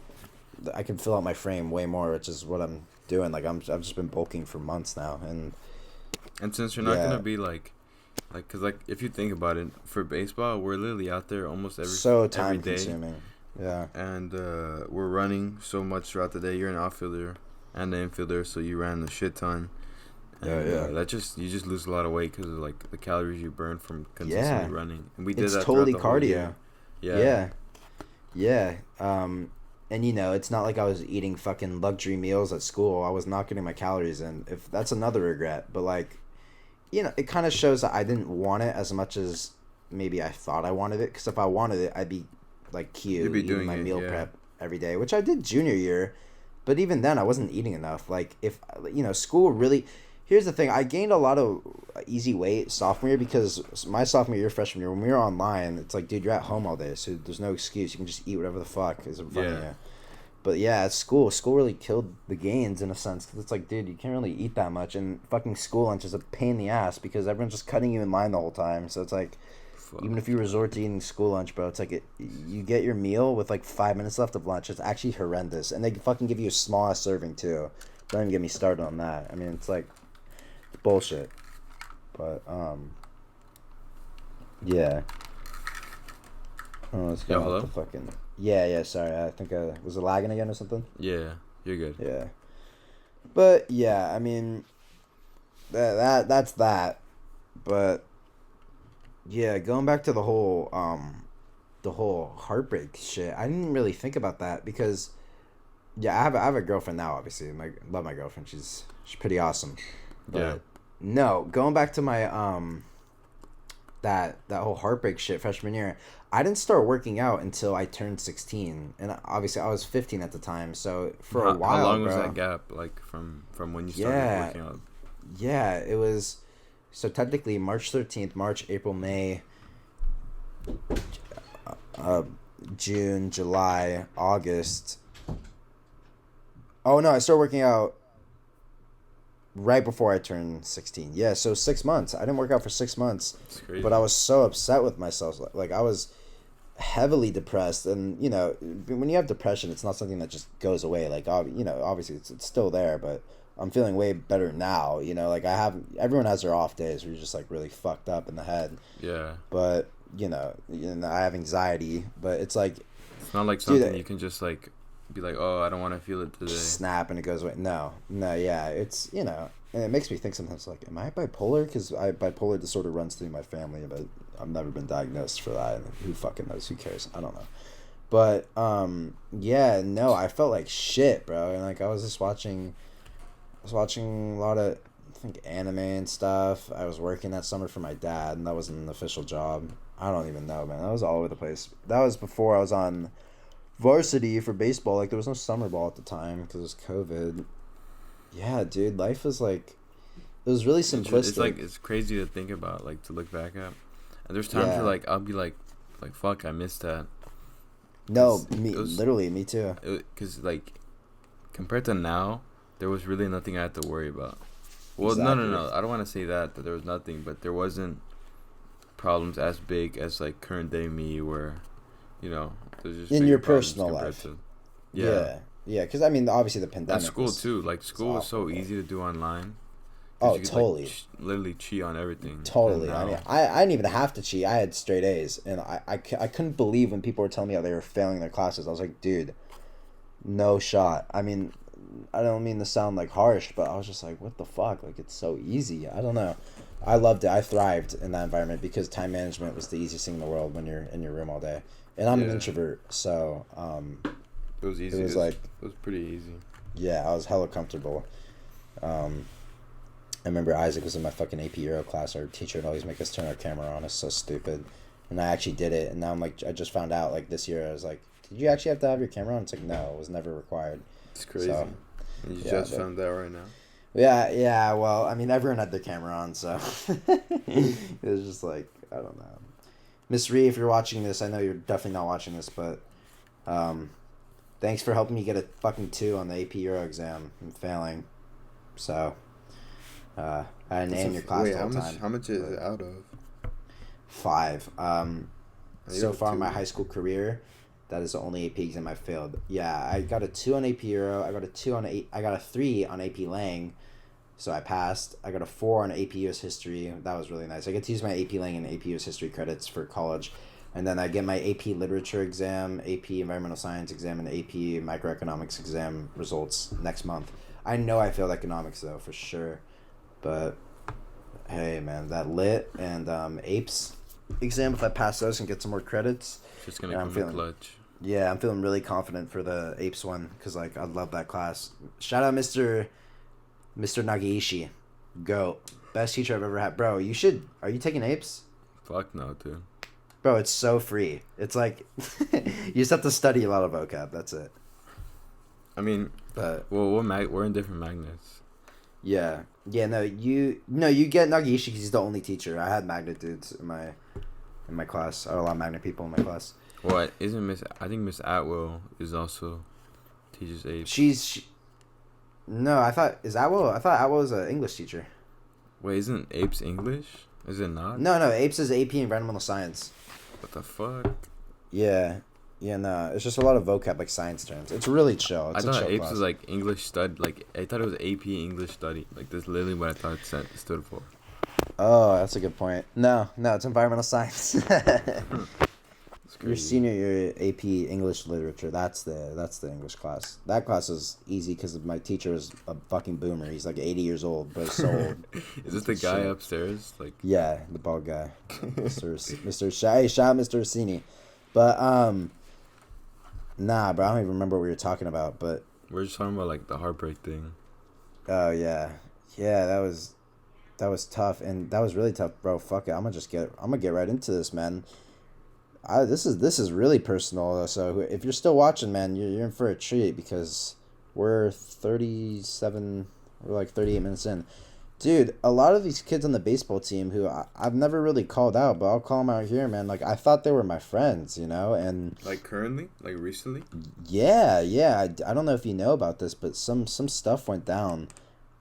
A: I can fill out my frame way more, which is what I'm doing. Like I've just been bulking for months now, and
B: And since you're not
A: yeah,
B: gonna be cause like if you think about it, for baseball, we're literally out there almost
A: so
B: every
A: time
B: day,
A: consuming. Yeah.
B: and we're running so much throughout the day. You're an outfielder and an infielder, so you ran a shit ton. And
A: Yeah.
B: you just lose a lot of weight because of like the calories you burn from
A: Yeah.
B: consistently running. And we did
A: It's
B: that
A: totally
B: throughout the whole
A: cardio.
B: year.
A: Yeah. And it's not like I was eating fucking luxury meals at school. I was not getting my calories in. If that's another regret, but like, it kind of shows that I didn't want it as much as maybe I thought I wanted it. Because if I wanted it, I'd be like cute,
B: You'd be
A: eating
B: doing
A: my
B: it,
A: meal
B: yeah.
A: prep every day, which I did junior year. But even then, I wasn't eating enough. Like if school really. Here's the thing: I gained a lot of easy weight sophomore year because my sophomore year, freshman year, when we were online, it's like, dude, you're at home all day, so there's no excuse. You can just eat whatever the fuck is in front of
B: Yeah.
A: you. But yeah, at school really killed the gains in a sense because it's like, dude, you can't really eat that much, and fucking school lunch is a pain in the ass because everyone's just cutting you in line the whole time. So it's like,
B: Fuck.
A: even if you resort to eating school lunch, bro, it's like you get your meal with like 5 minutes left of lunch. It's actually horrendous, and they fucking give you a small ass serving too. Don't even get me started on that. I mean, it's like bullshit. But yeah. Oh, let's go.
B: Hello?
A: The fucking yeah. Sorry, I think was it lagging again or something?
B: Yeah, you're good.
A: Yeah. But yeah, I mean, that's that. But yeah, going back to the whole heartbreak shit. I didn't really think about that because yeah, I have a girlfriend now. Obviously, love my girlfriend. She's pretty awesome. But
B: Yeah.
A: no, going back to my that whole heartbreak shit freshman year. I didn't start working out until I turned 16, and obviously I was 15 at the time. So for a while,
B: how long was
A: bro,
B: that gap? Like from when you started
A: Yeah.
B: working out?
A: Yeah, it was. So technically, March 13th, March, April, May, uh, June, July, August. Oh no, I started working out right before I turned 16. Yeah, so 6 months. I didn't work out for 6 months,
B: It's crazy.
A: but I was so upset with myself. Like I was heavily depressed, and when you have depression, it's not something that just goes away. Like obviously it's still there, but I'm feeling way better now. Like everyone has their off days where you're just like really fucked up in the head.
B: Yeah.
A: But I have anxiety, but it's like
B: It's not like
A: Dude,
B: something you can just like be like, oh, I don't want to feel it today.
A: just snap and it goes away. No, yeah, it's and it makes me think sometimes like, am I bipolar? Because bipolar disorder runs through my family, but I've never been diagnosed for that. Who fucking knows? Who cares? I don't know. But yeah, no, I felt like shit, bro. And like I was watching a lot of I think anime and stuff. I was working that summer for my dad, and that wasn't an official job. I don't even know, man. That was all over the place. That was before I was on varsity for baseball. Like there was no summer ball at the time because it was COVID. Yeah, dude, life was like, it was really simplistic.
B: It's crazy to think about, like to look back at. And there's times where like I'll be like fuck, I missed that.
A: No, literally, me too.
B: Because like compared to now, there was really nothing I had to worry about. Well,
A: Exactly.
B: no. I don't want to say that there was nothing, but there wasn't problems as big as like current day me, where there's just
A: In
B: bigger
A: your
B: problems
A: personal
B: compared
A: life.
B: to-
A: Yeah, because I mean, obviously the pandemic.
B: At school
A: was,
B: too. Like school was
A: awful,
B: so
A: but-
B: easy to do online.
A: Oh,
B: You could,
A: totally.
B: Like, literally cheat on everything.
A: Totally.
B: And
A: I mean,
B: now-
A: I didn't even have to cheat. I had straight A's, and I couldn't believe when people were telling me how they were failing their classes. I was like, dude, No shot. I mean, I don't mean to sound like harsh, but I was just like, what the fuck? Like, it's so easy. I don't know. I loved it. I thrived in that environment because time management was the easiest thing in the world when you're in your room all day. And I'm an
B: Yeah,
A: introvert, so
B: it was
A: it
B: easy.
A: was like,
B: It was pretty easy.
A: yeah, I was hella comfortable. Um, I remember Isaac was in my fucking AP Euro class. Our teacher would always make us turn our camera on. It's so stupid. And I actually did it. And now I'm like, I just found out like this year. I was like, did you actually have to have your camera on? It's like, no, it was never required.
B: It's crazy.
A: So,
B: And you
A: yeah,
B: just
A: but
B: found that right now.
A: yeah, yeah. Well, I mean, everyone had their camera on, so it was just like, I don't know. Miss Ree, if you're watching this, I know you're definitely not watching this, but thanks for helping me get a fucking 2 on the AP Euro exam. I'm failing, so I had an A in your class
B: Wait,
A: the whole time.
B: how much is it out of?
A: 5.
B: You
A: So
B: got a
A: far in my
B: 2?
A: high school career, that is the only AP exam I failed. Yeah, I got a 2 on AP Euro. I got a 2 on I got a 3 on AP Lang, so I passed. I got a 4 on AP US History. That was really nice. I get to use my AP Lang and AP US History credits for college. And then I get my AP Literature exam, AP Environmental Science exam, and AP Microeconomics exam results next month. I know I failed economics, though, for sure. But, hey, man, that lit and APES exam, if I pass those and get some more credits,
B: Just gonna
A: yeah, I'm
B: come in
A: feeling,
B: clutch.
A: yeah, I'm feeling really confident for the APES one because, like, I love that class. Shout out Mr. Nagaishi. Go. Best teacher I've ever had. Bro, you should. Are you taking APES?
B: Fuck no, dude.
A: Bro, it's so free. It's like, you just have to study a lot of vocab. That's it.
B: I mean,
A: But,
B: well, we're in different magnets.
A: yeah. Yeah, no, you get Nagaishi because he's the only teacher. I had magnet dudes in my class. I had a lot of magnet people in my class.
B: What isn't Miss? I think Miss Atwell is also teaches apes.
A: No, I thought Atwell was an English teacher.
B: Wait, isn't apes English? Is it not?
A: No, APES is AP Environmental Science.
B: What the fuck?
A: Yeah. Yeah, no, it's just a lot of vocab, like science terms. It's really chill. It's
B: I
A: a
B: thought
A: chill
B: apes
A: class.
B: was like English stud. Like I thought it was AP English study. Like that's literally what I thought it stood for.
A: Oh, that's a good point. No, it's environmental science.
B: It's
A: Your
B: crazy.
A: senior year AP English literature. That's the English class. That class is easy because my teacher is a fucking boomer. He's like 80 years old, but he's so old.
B: Is this the guy
A: Shit.
B: upstairs? Like,
A: Yeah, the bald guy, Mr. Shy, shout out Mr. Orsini. But nah, bro, I don't even remember what we were talking about. But
B: we're just talking about like the heartbreak thing.
A: oh yeah, that was tough, and that was really tough, bro. Fuck it, I'm gonna get right into this, man. This is really personal. So if you're still watching, man, you're in for a treat because we're 37, we're like 38 minutes in. Dude, a lot of these kids on the baseball team who I've never really called out, but I'll call them out here, man. Like, I thought they were my friends, you know? And
B: Like currently, like recently.
A: yeah. I don't know if you know about this, but some stuff went down.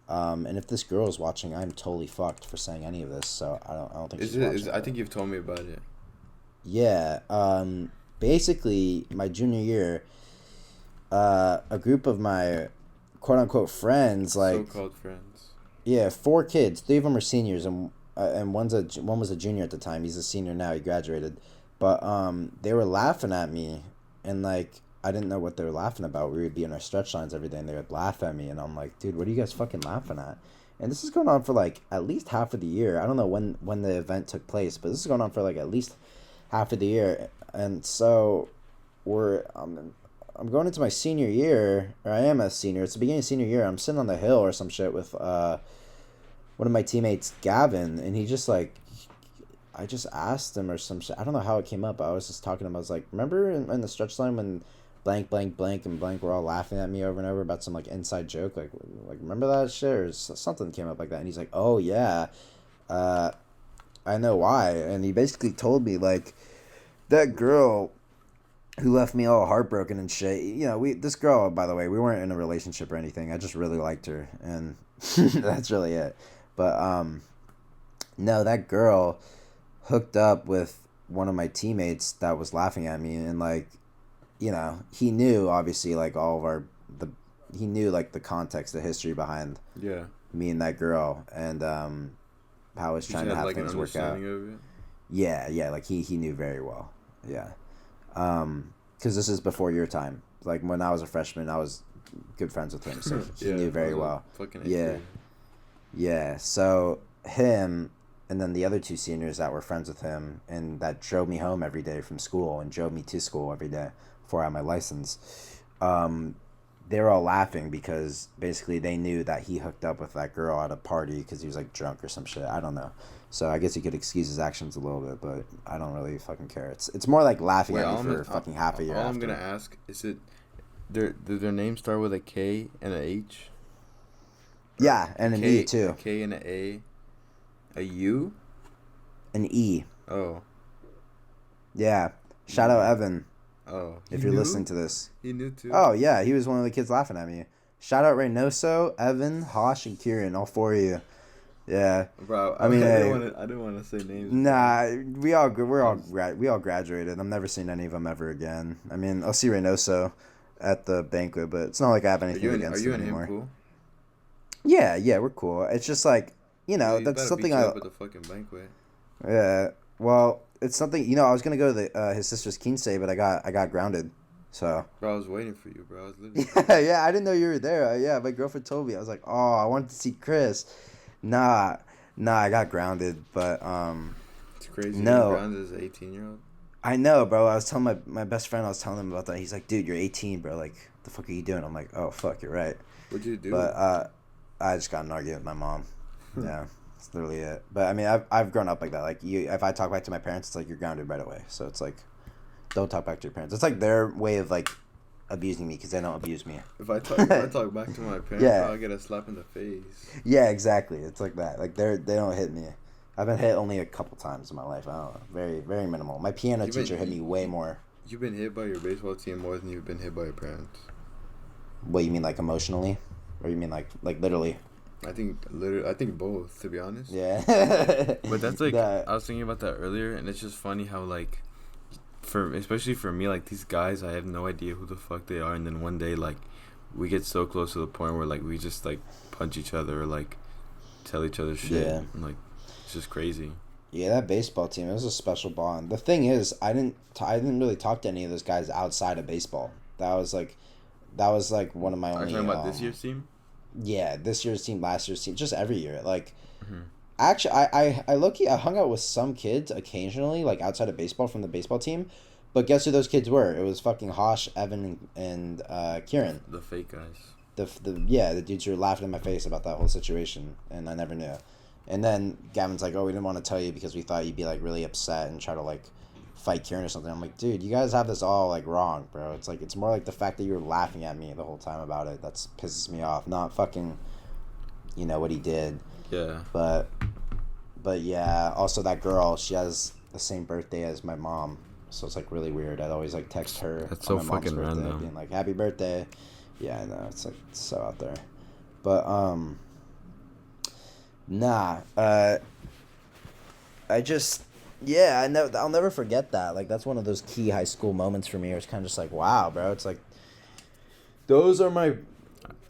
A: And if this girl is watching, I'm totally fucked for saying any of this. So I don't think she's watching.
B: I think you've told me about it.
A: Yeah. Basically, my junior year, a group of my quote unquote friends, like,
B: So-called friends.
A: yeah, 4 kids. 3 of them are seniors, and one was a junior at the time. He's a senior now. He graduated, but they were laughing at me, and like I didn't know what they were laughing about. We would be in our stretch lines every day, and they would laugh at me, and I'm like, dude, what are you guys fucking laughing at? And this is going on for like at least half of the year. I don't know when the event took place, but this is going on for like at least half of the year, and so I'm going into my senior year, or I am a senior. It's the beginning of senior year. I'm sitting on the hill or some shit with one of my teammates, Gavin, and he just like, I just asked him or some shit. I don't know how it came up. I was just talking to him. I was like, remember in the stretch line when blank, blank, blank, and blank were all laughing at me over and over about some like inside joke? Like remember that shit? Or something came up like that. And he's like, oh yeah, I know why. And he basically told me like, that girl who left me all heartbroken and shit. You know, this girl, by the way, we weren't in a relationship or anything. I just really liked her, and that's really it. But no, that girl hooked up with one of my teammates that was laughing at me, and like, you know, he knew obviously like all of he knew like the context, the history behind
B: Yeah.
A: me and that girl, and how I was trying to have
B: like
A: things
B: an
A: work out.
B: understanding of it.
A: Yeah, like he knew very well. Yeah. Because this is before your time. like when I was a freshman, I was good friends with him, so he knew very well.
B: Fucking
A: Yeah. Yeah, so him and then the other two seniors that were friends with him and that drove me home every day from school and drove me to school every day before I had my license. They were all laughing because basically they knew that he hooked up with that girl at a party because he was like drunk or some shit. I don't know. So I guess you could excuse his actions a little bit, but I don't really fucking care. It's more like laughing at me for fucking half a year.
B: All
A: after.
B: I'm gonna ask is it, do their names start with a K and a H?
A: Yeah, and an E too.
B: A K and a U?
A: An E.
B: Oh.
A: Yeah. Shout out Evan.
B: Oh.
A: If you're listening to this.
B: He knew too.
A: Oh yeah, he was one of the kids laughing at me. Shout out Reynoso, Evan, Hosh, and Kieran, all four of you. Yeah.
B: Bro,
A: I mean,
B: I didn't want to say names.
A: Nah, we all graduated. I'm never seeing any of them ever again. I mean, I'll see Reynoso at the banquet, but it's not like I have anything against him anymore.
B: Are you and him cool?
A: Yeah, we're cool. It's just like, that's something
B: I. At the fucking banquet.
A: Yeah. Well, it's something. I was gonna go to his sister's quince, but I got grounded. So.
B: Bro, I was waiting for you, bro. I was literally.
A: Yeah, I didn't know you were there. Yeah, my girlfriend told me. I was like, oh, I wanted to see Chris. Nah, I got grounded, but
B: It's crazy.
A: No.
B: Grounded as an 18-year-old.
A: I know, bro. I was telling my best friend. I was telling him about that. He's like, dude, you're 18, bro. Like, what the fuck are you doing? I'm like, oh fuck, you're right.
B: What'd you do?
A: But I just got in an argument with my mom. Yeah, that's literally it. But I mean, I've grown up like that. Like if I talk back to my parents, it's like you're grounded right away. So it's like, don't talk back to your parents. It's like their way of like abusing me because they don't abuse me.
B: If I talk back to my parents,
A: Yeah.
B: I'll get a slap in the face.
A: Yeah, exactly. It's like that. Like they don't hit me. I've been hit only a couple times in my life. I don't know. Very, very minimal. My piano teacher hit me way more.
B: You've been hit by your baseball team more than you've been hit by your parents.
A: What, you mean like emotionally? Or you mean like literally?
B: I think both, to be honest.
A: Yeah.
B: But that's like, I was thinking about that earlier, and it's just funny how like, especially for me, like these guys, I have no idea who the fuck they are, and then one day like, we get so close to the point where like we just like punch each other or like tell each other shit.
A: Yeah.
B: And, like, it's just crazy.
A: Yeah, that baseball team, it was a special bond. The thing is, I didn't really talk to any of those guys outside of baseball. That was like one of my only.
B: Are you talking about this year's team?
A: Yeah, this year's team, last year's team, just every year. Like, actually, I low-key, I hung out with some kids occasionally, like outside of baseball from the baseball team. But guess who those kids were? It was fucking Hosh, Evan, and Kieran.
B: The fake guys.
A: The dudes who were laughing in my face about that whole situation, and I never knew. And then Gavin's like, oh, we didn't want to tell you because we thought you'd be like really upset and try to like fight Kieran or something. I'm like, dude, you guys have this all like wrong, bro. It's like, it's more like the fact that you were laughing at me the whole time about it that's pisses me off, not fucking what he did.
B: Yeah.
A: But yeah, also that girl, she has the same birthday as my mom, so it's like really weird. I'd always like text her.
B: That's so fucking random.
A: Being like, happy birthday. Yeah, I know, it's like so out there. But I just, yeah, I'll never forget that. Like, that's one of those key high school moments for me. It was kind of just like, wow, bro. It's like, those are my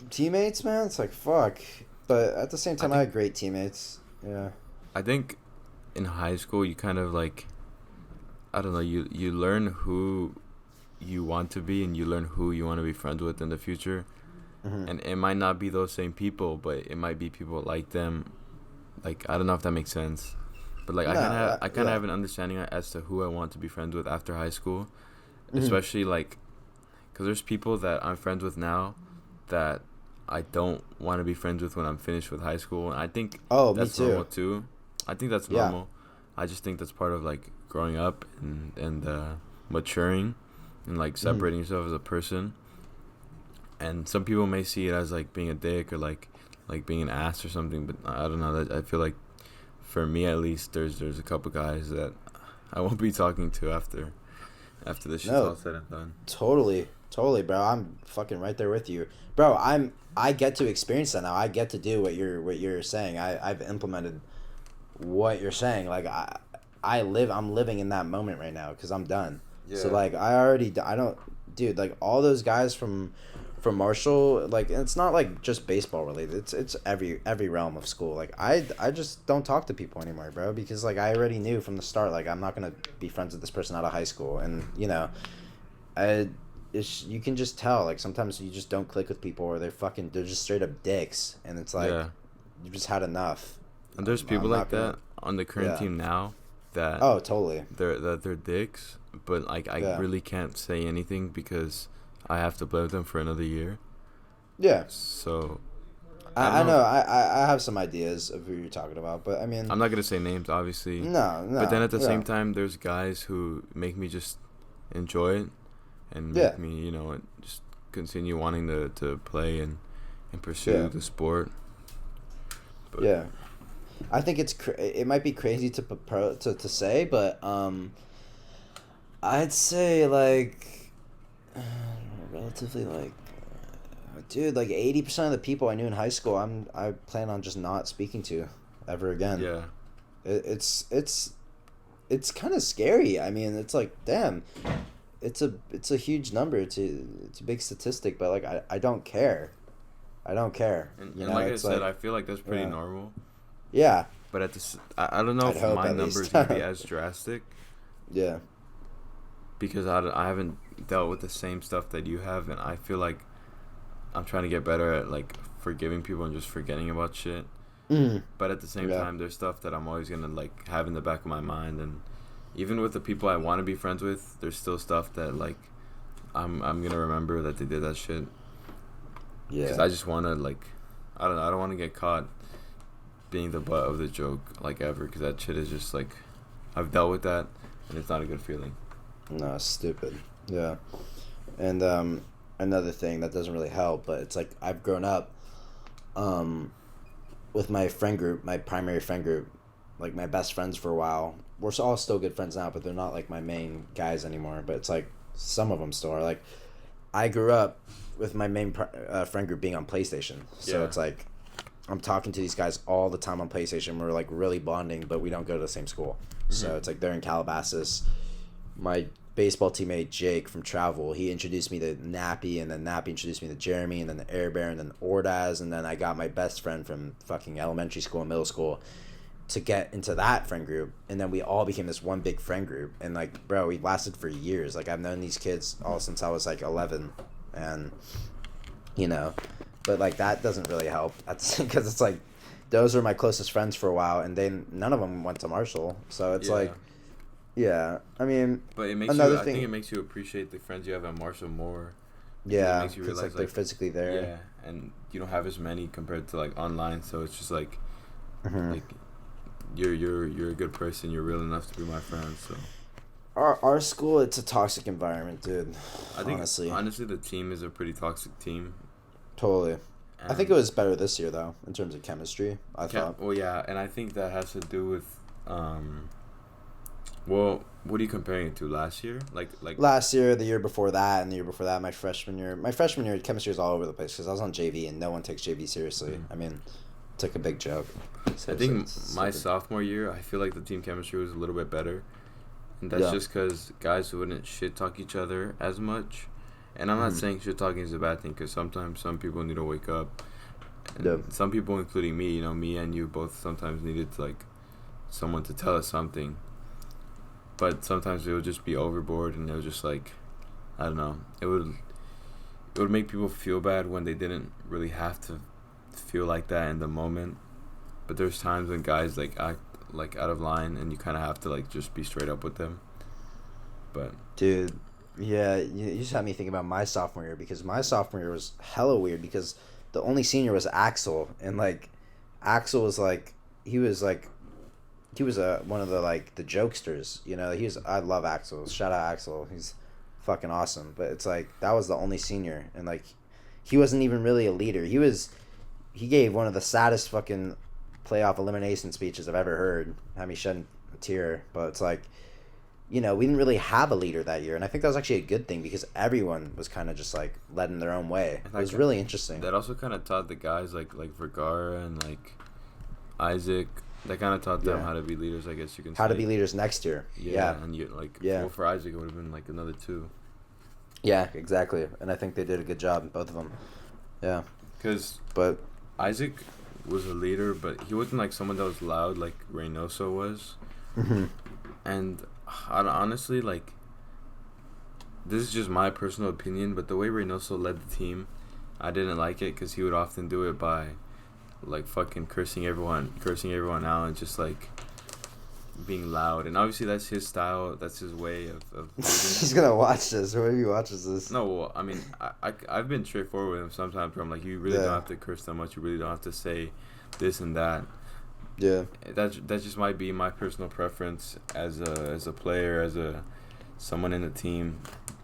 A: teammates, man. It's like, fuck. But at the same time, I had great teammates. Yeah.
B: I think in high school, you kind of like, I don't know, you learn who you want to be and you learn who you want to be friends with in the future. Mm-hmm. And it might not be those same people, but it might be people like them. Like, I don't know if that makes sense. But like, I kind of have an understanding as to who I want to be friends with after high school. Mm-hmm. Especially like, because there's people that I'm friends with now that I don't want to be friends with when I'm finished with high school. And I think that's normal too. I think that's normal. I just think that's part of like growing up and maturing and like separating yourself as a person. And some people may see it as like being a dick or like being an ass or something, but I don't know. That I feel like for me at least, there's a couple guys that I won't be talking to after this shit's all said and done.
A: Totally, bro. I'm fucking right there with you, bro. I get to experience that now. I get to do what you're saying. I've implemented what you're saying. Like I'm living in that moment right now because I'm done. Yeah. So like dude, like all those guys from Marshall, like it's not like just baseball related. It's every realm of school. Like I just don't talk to people anymore, bro, because like I already knew from the start, like I'm not gonna be friends with this person out of high school, and you can just tell. Like sometimes you just don't click with people, or they're just straight up dicks, and it's like
B: Yeah.
A: you've just had enough.
B: And there's people
A: I'm
B: like
A: not gonna.
B: that on the current
A: Yeah.
B: team now that
A: Oh, totally.
B: they're dicks, but like I
A: Yeah.
B: really can't say anything because I have to play with them for another year.
A: Yeah.
B: So
A: I
B: don't
A: know.
B: know.
A: I have some ideas of who you're talking about, but I mean,
B: I'm not gonna say names, obviously.
A: no, no.
B: But then at the
A: yeah.
B: same time, there's guys who make me just enjoy it and
A: Yeah.
B: make me, just continue wanting to play and pursue
A: Yeah.
B: the sport. But
A: Yeah. I think it might be crazy to say, but I'd say like relatively like dude, like 80% of the people I knew in high school, I plan on just not speaking to ever again.
B: yeah,
A: It's kind of scary. I mean, it's like damn, it's a huge number. It's a big statistic, but like I don't care. I don't care.
B: and
A: You know,
B: like I
A: it's
B: said,
A: like
B: I feel like that's pretty
A: yeah.
B: normal.
A: Yeah,
B: But I don't know
A: I'd
B: if
A: hope
B: my
A: at
B: number is
A: least.
B: gonna be as drastic
A: yeah,
B: because I haven't dealt with the same stuff that you have, and I feel like I'm trying to get better at like forgiving people and just forgetting about shit.
A: mm,
B: But at the same
A: yeah,
B: time, there's stuff that I'm always gonna like have in the back of my mind, and even with the people I want to be friends with, there's still stuff that like I'm gonna remember that they did that shit. Because
A: yeah.
B: I just wanna like, I don't know, I don't want to get caught being the butt of the joke like ever, because that shit is just like, I've dealt with that, and it's not a good feeling.
A: No, it's stupid. Yeah, and another thing that doesn't really help, but it's like I've grown up, with my friend group, my primary friend group, like my best friends for a while. We're all still good friends now, but they're not like my main guys anymore. But it's like some of them still are. Like I grew up with my main friend group being on PlayStation, so
B: Yeah.
A: it's like I'm talking to these guys all the time on PlayStation. We're like really bonding, but we don't go to the same school. So it's like they're in Calabasas. My baseball teammate Jake from travel, he introduced me to Nappy, and then Nappy introduced me to Jeremy, and then the Air Bear, and then Ordaz, and then I got my best friend from fucking elementary school and middle school to get into that friend group, and then we all became this one big friend group, and like bro, we lasted for years. Like I've known these kids all since I was like 11, and you know, but like that doesn't really help because it's like those are my closest friends for a while, and none of them went to Marshall, so it's
B: Yeah.
A: like yeah, I mean,
B: But it makes
A: another
B: you. I
A: thing,
B: think it makes you appreciate the friends you have at Marshall more.
A: yeah,
B: It makes you
A: because
B: realize
A: like they're physically there.
B: yeah, and you don't have as many compared to like online. So it's just like
A: Mhm.
B: like you're a good person. You're real enough to be my friend. So
A: Our school, it's a toxic environment, dude.
B: I think
A: honestly,
B: the team is a pretty toxic team.
A: totally. I think it
B: And
A: was better this year though, in terms of chemistry. I thought.
B: Well, yeah, and I think that has to do with well, what are you comparing it to? Last year, like
A: Last year, the year before that, and the year before that, my freshman year. My freshman year, chemistry was all over the place because I was on JV, and no one takes JV seriously.
B: Mm.
A: I mean, it's like a big joke.
B: I think my sophomore year, I feel like the team chemistry was a little bit better, and that's
A: Yeah.
B: just because guys wouldn't shit talk each other as much. And I'm not
A: Mhm.
B: saying shit talking is a bad thing, because sometimes some people need to wake up. And
A: Yeah.
B: some people, including me, me and you both sometimes needed to, like someone to tell us something. But sometimes it would just be overboard, and it was just like, I don't know. It would make people feel bad when they didn't really have to feel like that in the moment. But there's times when guys like act like out of line, and you kind of have to like just be straight up with them. But
A: Dude, yeah, you just had me think about my sophomore year because my sophomore year was hella weird because the only senior was Axel, and like Axel was like he was one of the like the jokesters, you know. I love Axel. Shout out Axel. He's fucking awesome. But it's like that was the only senior, and like he wasn't even really a leader. He gave one of the saddest fucking playoff elimination speeches I've ever heard. Had me shed a tear. But it's like, you know, we didn't really have a leader that year, and I think that was actually a good thing because everyone was kind of just like led in their own way. It was really interesting.
B: that also kind of taught the guys like Vergara and like Isaac. That kind of taught them
A: Yeah.
B: how to be leaders, I guess you can say.
A: How to be leaders next year. Yeah.
B: And you like,
A: Yeah.
B: well, for Isaac, it would have been like another 2.
A: Yeah, exactly. And I think they did a good job, both of them. Yeah.
B: Because
A: But
B: Isaac was a leader, but he wasn't like someone that was loud like Reynoso was.
A: mhm.
B: And honestly, like, this is just my personal opinion, but the way Reynoso led the team, I didn't like it because he would often do it by, like, fucking cursing everyone out, and just, like, being loud. And obviously that's his style, that's his way of
A: He's gonna watch this. Or maybe he watches this.
B: No, well, I mean, I've been straightforward with him sometimes where I'm like, you really don't have to curse that much, you really don't have to say this and that.
A: Yeah.
B: That just might be my personal preference as a player, as someone in the team.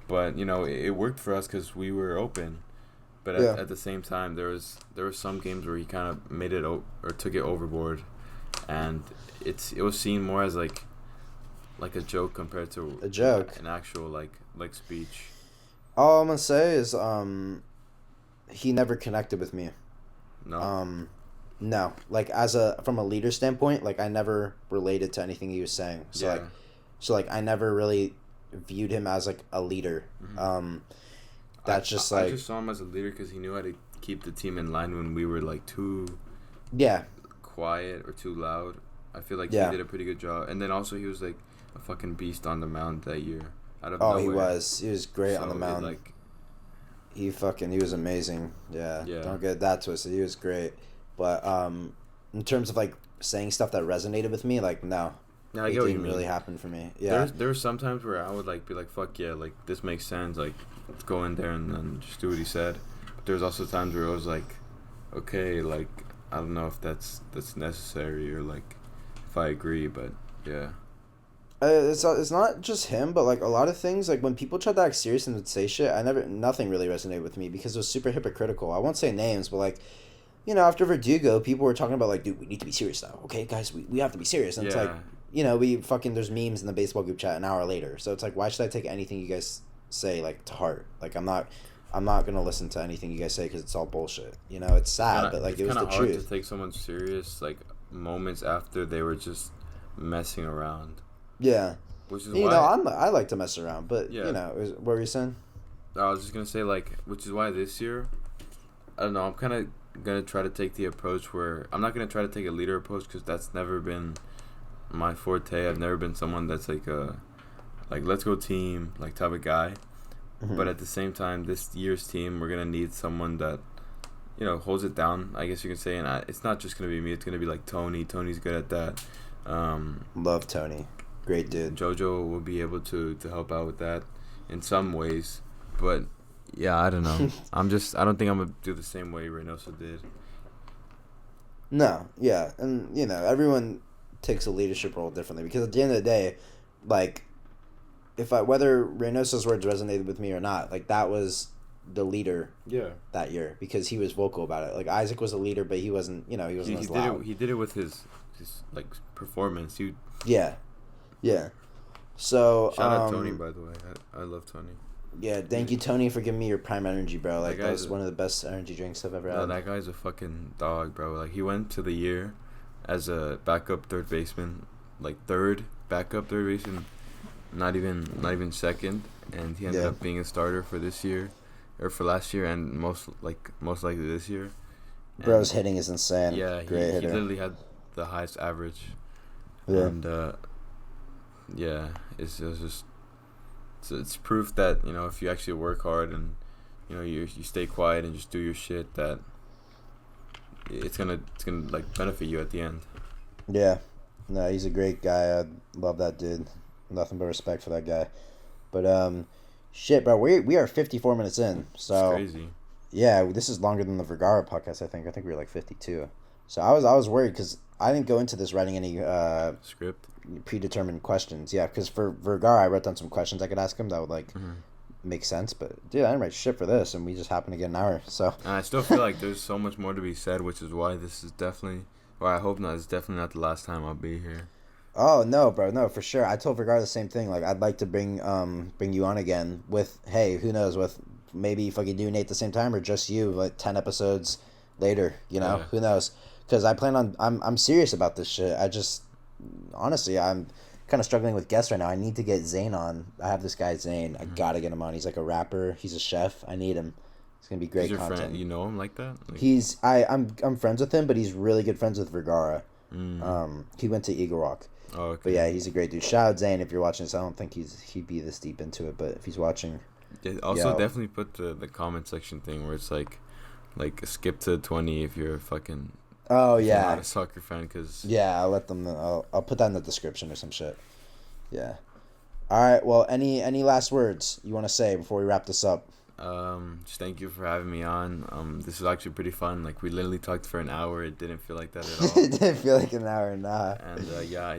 B: But, you know, it worked for us because we were open. But at the same time, there were some games where he kind of made it or took it overboard, and it was seen more as like a joke compared to an actual like speech.
A: All I'm gonna say is he never connected with me.
B: No.
A: No. Like from a leader standpoint, like I never related to anything he was saying. So I never really viewed him as like a leader.
B: Mm-hmm.
A: I
B: just saw him as a leader because he knew how to keep the team in line when we were like too quiet or too loud. I feel like he did a pretty good job, and then also he was like a fucking beast on the mound that year. Out of nowhere.
A: He was great on the mound. He was amazing. Yeah. Don't get that twisted. He was great, but in terms of like saying stuff that resonated with me, like no.
B: I
A: it
B: get what
A: didn't
B: you mean.
A: really happen for me. Yeah.
B: There were some times where I would like be like, fuck yeah, like this makes sense, like let's go in there and then just do what he said. But there was also times where it was like, okay, like I don't know if that's necessary or like if I agree, but yeah.
A: It's not just him, but like a lot of things, like when people tried to act serious and would say shit, nothing really resonated with me because it was super hypocritical. I won't say names, but like, you know, after Verdugo, people were talking about like, dude, we need to be serious now. Okay, guys, we have to be serious. And it's like, you know, there's memes in the baseball group chat an hour later. So it's like, why should I take anything you guys say like to heart? Like I'm not gonna listen to anything you guys say because it's all bullshit. You know, it's sad, but like it was the truth.
B: It's hard to take someone serious like moments after they were just messing around.
A: Yeah,
B: which is
A: you
B: why
A: know I like to mess around, but you know, what were you saying?
B: I was just gonna say like, which is why this year, I don't know, I'm kind of gonna try to take the approach where I'm not gonna try to take a leader approach because that's never been my forte. I've never been someone that's like a let's go team like type of guy. Mm-hmm. But at the same time, this year's team, we're gonna need someone that, you know, holds it down, I guess you could say. And it's not just gonna be me. It's gonna be like Tony. Tony's good at that.
A: Love Tony. Great dude.
B: Jojo will be able to help out with that in some ways, but yeah, I don't know. I don't think I'm gonna do the same way Reynoso did.
A: No, yeah, and you know everyone takes a leadership role differently because at the end of the day, like, whether Reynoso's words resonated with me or not, like that was the leader.
B: Yeah.
A: That year because he was vocal about it. Like Isaac was a leader, but he wasn't. You know, he wasn't as loud.
B: He did it with his like performance.
A: Yeah. So
B: shout out Tony, by the way. I love Tony.
A: Yeah, thank you, Tony, for giving me your prime energy, bro. Like that was one of the best energy drinks I've ever had.
B: That guy's a fucking dog, bro. Like he went to the year as a backup third baseman, like third backup third baseman, not even second, and he ended up being a starter for this year, or for last year, and most likely this year.
A: Bro's hitting is insane.
B: Yeah,
A: great hitter.
B: He literally had the highest average.
A: Yeah.
B: And it's proof that, you know, if you actually work hard and, you know, you stay quiet and just do your shit, that it's gonna like benefit you at the end.
A: Yeah, no, he's a great guy. I love that dude. Nothing but respect for that guy. But shit, bro, we are 54 minutes in. So
B: it's crazy.
A: Yeah, this is longer than the Vergara podcast. I think we were like 52. So I was worried because I didn't go into this writing any
B: script,
A: predetermined questions. Yeah, because for Vergara, I wrote down some questions I could ask him that would like make sense. But dude, I didn't write shit for this, and we just happened to get an hour. So
B: and I still feel like there's so much more to be said, which is why this is definitely, or I hope not, it's definitely not the last time I'll be here.
A: Oh no, bro, no, for sure. I told Vergara the same thing. Like I'd like to bring you on again with, hey, who knows, with maybe fucking you and Nate at the same time or just you, like 10 episodes later. You know, who knows. Because I plan on, I'm serious about this shit. I just, honestly, I'm kind of struggling with guests right now. I need to get Zane on. I have this guy, Zane. I gotta get him on. He's like a rapper. He's a chef. I need him. It's gonna be great content.
B: Friend, you know him like that?
A: Like... I'm friends with him, but he's really good friends with Vergara. He went to Eagle Rock.
B: Oh, okay.
A: But yeah, he's a great dude. Shout out Zane if you're watching this. I don't think he'd be this deep into it, but if he's watching,
B: Yeah, also,
A: Yo.
B: definitely put the comment section thing where it's like skip to 20 if you're
A: Oh
B: if you're not
A: yeah,
B: a soccer fan, because
A: yeah. I'll let them know. I'll put that in the description or some shit. Yeah. All right. Well, any last words you want to say before we wrap this up?
B: just thank you for having me on. This was actually pretty fun. Like, we literally talked for an hour. It didn't feel like that at all.
A: It didn't feel like an hour, nah.
B: And yeah,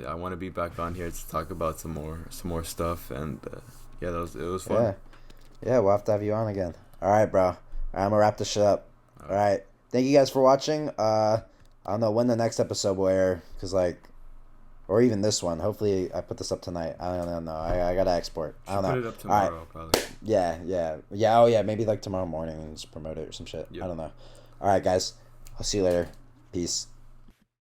B: I want to be back on here to talk about some more stuff. And yeah, it was fun.
A: Yeah. Yeah, we'll have to have you on again. All right, bro. All right, I'm gonna wrap this shit up. All right. Thank you guys for watching. I don't know when the next episode will air, cause like, or even this one. Hopefully, I put this up tonight. I don't know. I gotta export. I don't know.
B: Put it up tomorrow,
A: All right.
B: probably.
A: Yeah, yeah, yeah. Oh yeah, maybe like tomorrow morning and just promote it or some shit.
B: Yep.
A: I don't know. All right, guys. I'll see you later. Peace.